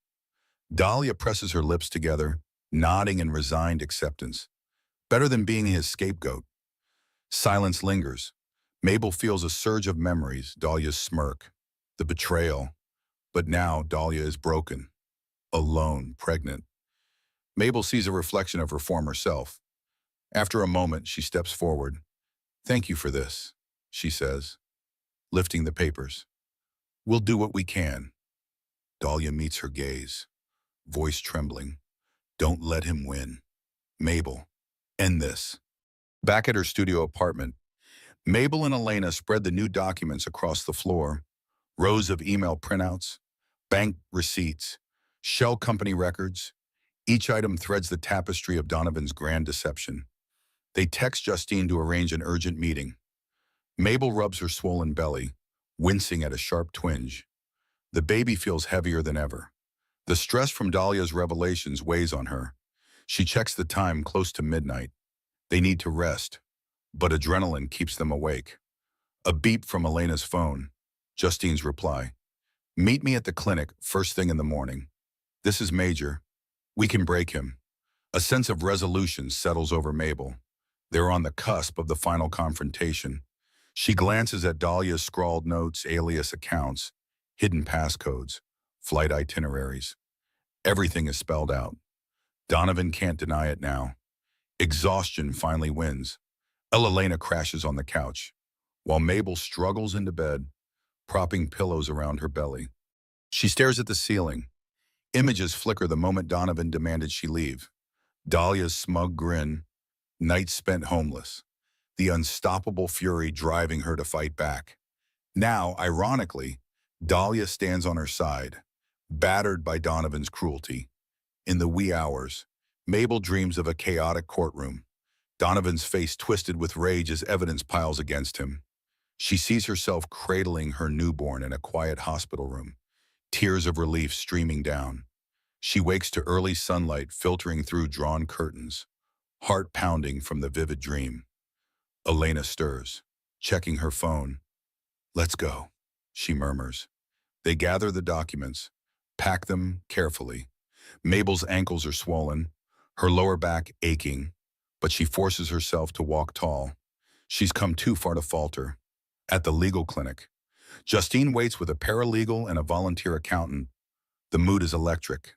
Dahlia presses her lips together, nodding in resigned acceptance. Better than being his scapegoat. Silence lingers. Mabel feels a surge of memories, Dahlia's smirk, the betrayal. But now Dahlia is broken, alone, pregnant. Mabel sees a reflection of her former self. After a moment, she steps forward. "Thank you for this," she says, lifting the papers. "We'll do what we can." Dahlia meets her gaze, voice trembling. "Don't let him win. Mabel, end this." Back at her studio apartment, Mabel and Elena spread the new documents across the floor. Rows of email printouts, bank receipts, shell company records. Each item threads the tapestry of Donovan's grand deception. They text Justine to arrange an urgent meeting. Mabel rubs her swollen belly, wincing at a sharp twinge. The baby feels heavier than ever. The stress from Dahlia's revelations weighs on her. She checks the time, close to midnight. They need to rest, but adrenaline keeps them awake. A beep from Elena's phone. Justine's reply. "Meet me at the clinic first thing in the morning. This is major. We can break him." A sense of resolution settles over Mabel. They're on the cusp of the final confrontation. She glances at Dahlia's scrawled notes, alias accounts, hidden passcodes, flight itineraries. Everything is spelled out. Donovan can't deny it now. Exhaustion finally wins. Elena crashes on the couch, while Mabel struggles into bed, propping pillows around her belly. She stares at the ceiling. Images flicker the moment Donovan demanded she leave. Dahlia's smug grin, night spent homeless, the unstoppable fury driving her to fight back. Now, ironically, Dahlia stands on her side, battered by Donovan's cruelty. In the wee hours, Mabel dreams of a chaotic courtroom, Donovan's face twisted with rage as evidence piles against him. She sees herself cradling her newborn in a quiet hospital room, tears of relief streaming down. She wakes to early sunlight filtering through drawn curtains, heart pounding from the vivid dream. Elena stirs, checking her phone. "Let's go," she murmurs. They gather the documents, pack them carefully. Mabel's ankles are swollen, her lower back aching, but she forces herself to walk tall. She's come too far to falter. At the legal clinic, Justine waits with a paralegal and a volunteer accountant. The mood is electric.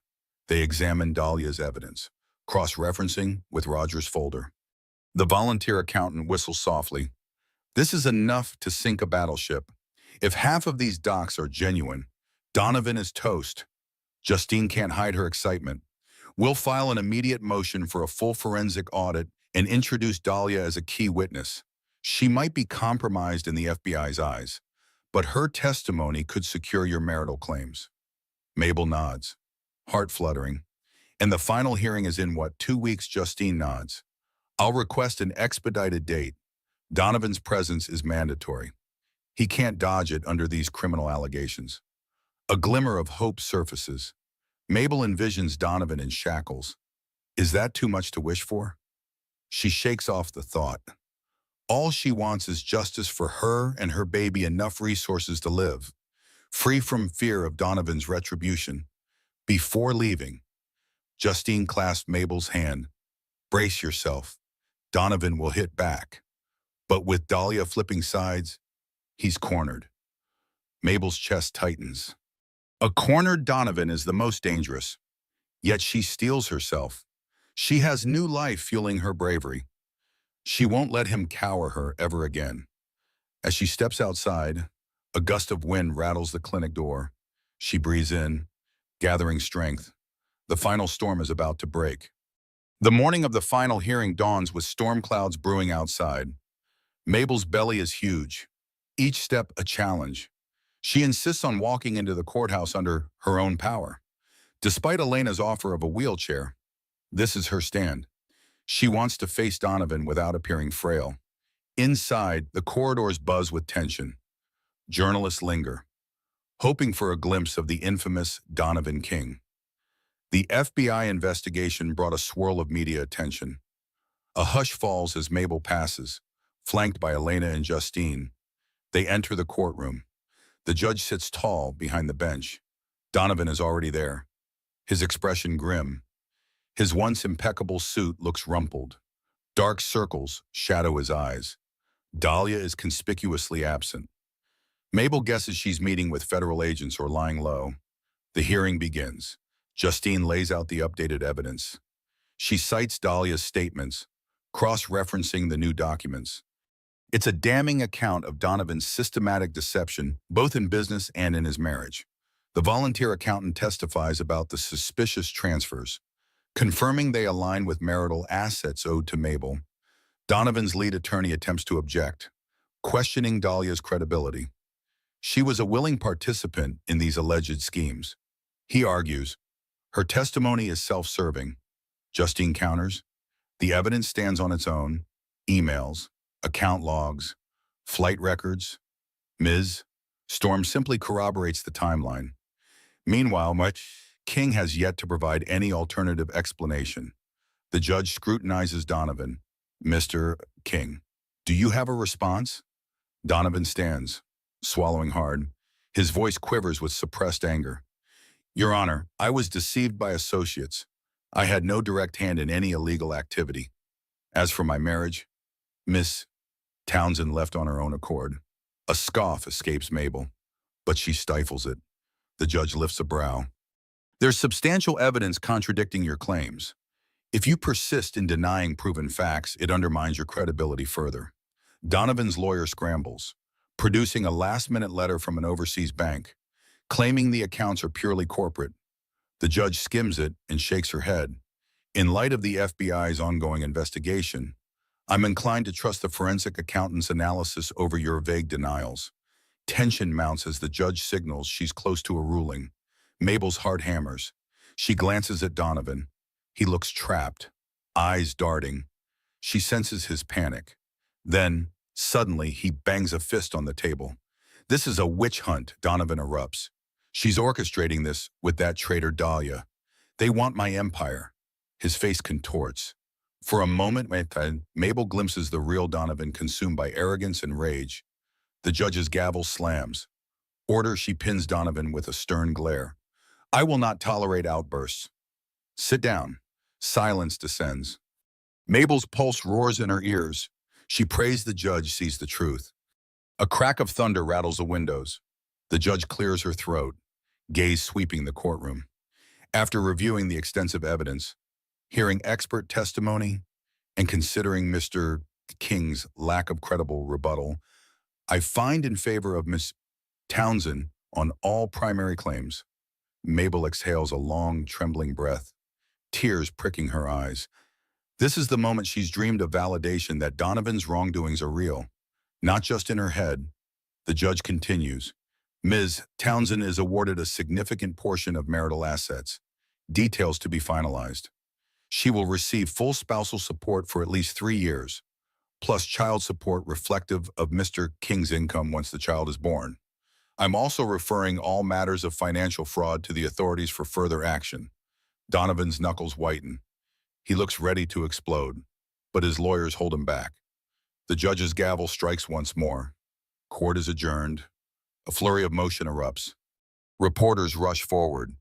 They examine Dahlia's evidence, cross-referencing with Roger's folder. The volunteer accountant whistles softly. "This is enough to sink a battleship. If half of these docs are genuine, Donovan is toast." Justine can't hide her excitement. "We'll file an immediate motion for a full forensic audit and introduce Dahlia as a key witness. She might be compromised in the FBI's eyes, but her testimony could secure your marital claims." Mabel nods, heart fluttering. "And the final hearing is in what, 2 weeks?" Justine nods. "I'll request an expedited date. Donovan's presence is mandatory. He can't dodge it under these criminal allegations." A glimmer of hope surfaces. Mabel envisions Donovan in shackles. Is that too much to wish for? She shakes off the thought. All she wants is justice for her and her baby, enough resources to live, free from fear of Donovan's retribution. Before leaving, Justine clasped Mabel's hand. "Brace yourself. Donovan will hit back." But with Dahlia flipping sides, he's cornered. Mabel's chest tightens. A cornered Donovan is the most dangerous. Yet she steels herself. She has new life fueling her bravery. She won't let him cower her ever again. As she steps outside, a gust of wind rattles the clinic door. She breathes in, gathering strength. The final storm is about to break. The morning of the final hearing dawns with storm clouds brewing outside. Mabel's belly is huge, each step a challenge. She insists on walking into the courthouse under her own power. Despite Elena's offer of a wheelchair, this is her stand. She wants to face Donovan without appearing frail. Inside, the corridors buzz with tension. Journalists linger, hoping for a glimpse of the infamous Donovan King. The FBI investigation brought a swirl of media attention. A hush falls as Mabel passes, flanked by Elena and Justine. They enter the courtroom. The judge sits tall behind the bench. Donovan is already there, his expression grim. His once impeccable suit looks rumpled. Dark circles shadow his eyes. Dahlia is conspicuously absent. Mabel guesses she's meeting with federal agents or lying low. The hearing begins. Justine lays out the updated evidence. She cites Dahlia's statements, cross-referencing the new documents. It's a damning account of Donovan's systematic deception, both in business and in his marriage. The volunteer accountant testifies about the suspicious transfers, confirming they align with marital assets owed to Mabel. Donovan's lead attorney attempts to object, questioning Dahlia's credibility. She was a willing participant in these alleged schemes. He argues, her testimony is self-serving. Justine counters, the evidence stands on its own: emails, account logs, flight records. Ms. Storm simply corroborates the timeline. Meanwhile, King has yet to provide any alternative explanation. The judge scrutinizes Donovan. Mr. King, do you have a response? Donovan stands, swallowing hard. His voice quivers with suppressed anger. Your Honor, I was deceived by associates. I had no direct hand in any illegal activity. As for my marriage, Miss Townsend left on her own accord. A scoff escapes Mabel, but she stifles it. The judge lifts a brow. There's substantial evidence contradicting your claims. If you persist in denying proven facts, it undermines your credibility further. Donovan's lawyer scrambles, producing a last-minute letter from an overseas bank, claiming the accounts are purely corporate. The judge skims it and shakes her head. In light of the FBI's ongoing investigation, I'm inclined to trust the forensic accountant's analysis over your vague denials. Tension mounts as the judge signals she's close to a ruling. Mabel's heart hammers. She glances at Donovan. He looks trapped, eyes darting. She senses his panic. Then, suddenly, he bangs a fist on the table. This is a witch hunt, Donovan erupts. She's orchestrating this with that traitor Dahlia. They want my empire. His face contorts. For a moment, Mabel glimpses the real Donovan consumed by arrogance and rage. The judge's gavel slams. Order, she pins Donovan with a stern glare. I will not tolerate outbursts. Sit down. Silence descends. Mabel's pulse roars in her ears. She prays the judge sees the truth. A crack of thunder rattles the windows. The judge clears her throat, gaze sweeping the courtroom. After reviewing the extensive evidence, hearing expert testimony, and considering Mr. King's lack of credible rebuttal, I find in favor of Miss Townsend on all primary claims. Mabel exhales a long, trembling breath, tears pricking her eyes. This is the moment she's dreamed of validation that Donovan's wrongdoings are real, not just in her head. The judge continues. Ms. Townsend is awarded a significant portion of marital assets, details to be finalized. She will receive full spousal support for at least 3 years, plus child support reflective of Mr. King's income once the child is born. I'm also referring all matters of financial fraud to the authorities for further action. Donovan's knuckles whiten. He looks ready to explode, but his lawyers hold him back. The judge's gavel strikes once more. Court is adjourned. A flurry of motion erupts. Reporters rush forward,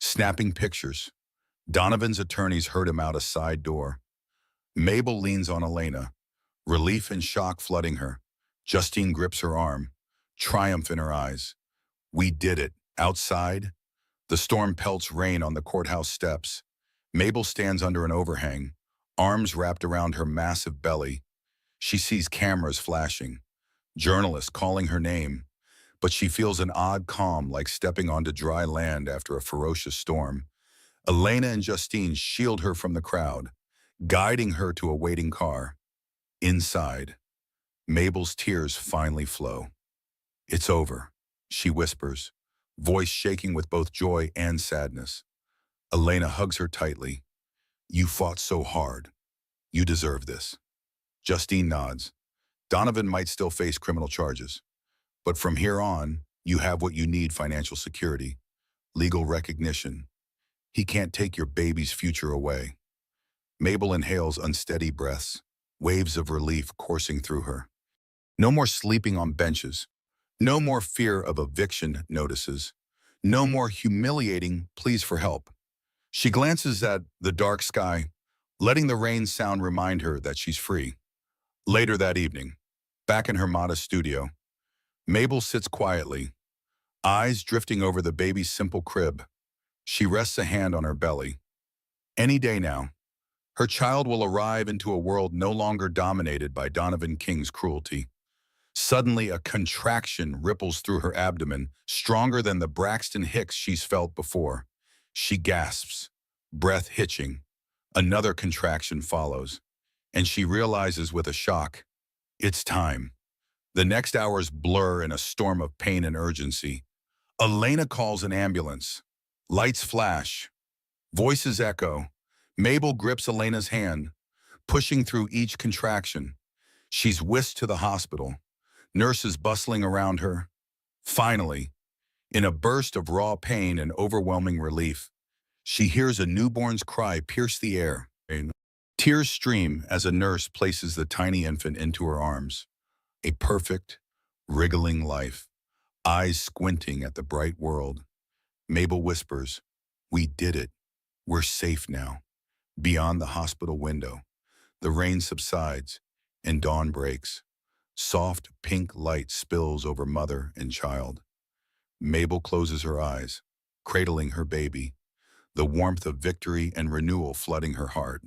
snapping pictures. Donovan's attorneys herd him out a side door. Mabel leans on Elena, relief and shock flooding her. Justine grips her arm, triumph in her eyes. We did it. Outside, the storm pelts rain on the courthouse steps. Mabel stands under an overhang, arms wrapped around her massive belly. She sees cameras flashing, journalists calling her name. but she feels an odd calm like stepping onto dry land after a ferocious storm. Elena and Justine shield her from the crowd, guiding her to a waiting car. Inside, Mabel's tears finally flow. "It's over," she whispers, voice shaking with both joy and sadness. Elena hugs her tightly. "You fought so hard. You deserve this." Justine nods. "Donovan might still face criminal charges, but from here on, you have what you need: financial security, legal recognition. He can't take your baby's future away." Mabel inhales unsteady breaths, waves of relief coursing through her. No more sleeping on benches. No more fear of eviction notices. No more humiliating pleas for help. She glances at the dark sky, letting the rain sound remind her that she's free. Later that evening, back in her modest studio, Mabel sits quietly, eyes drifting over the baby's simple crib. She rests a hand on her belly. Any day now, her child will arrive into a world no longer dominated by Donovan King's cruelty. Suddenly, a contraction ripples through her abdomen, stronger than the Braxton Hicks she's felt before. She gasps, breath hitching. Another contraction follows, and she realizes with a shock, it's time. The next hours blur in a storm of pain and urgency. Elena calls an ambulance. Lights flash. Voices echo. Mabel grips Elena's hand, pushing through each contraction. She's whisked to the hospital, nurses bustling around her. Finally, in a burst of raw pain and overwhelming relief, she hears a newborn's cry pierce the air. Tears stream as a nurse places the tiny infant into her arms. A perfect, wriggling life, eyes squinting at the bright world. Mabel whispers, "We did it. We're safe now." Beyond the hospital window, the rain subsides and dawn breaks. Soft pink light spills over mother and child. Mabel closes her eyes, cradling her baby, the warmth of victory and renewal flooding her heart.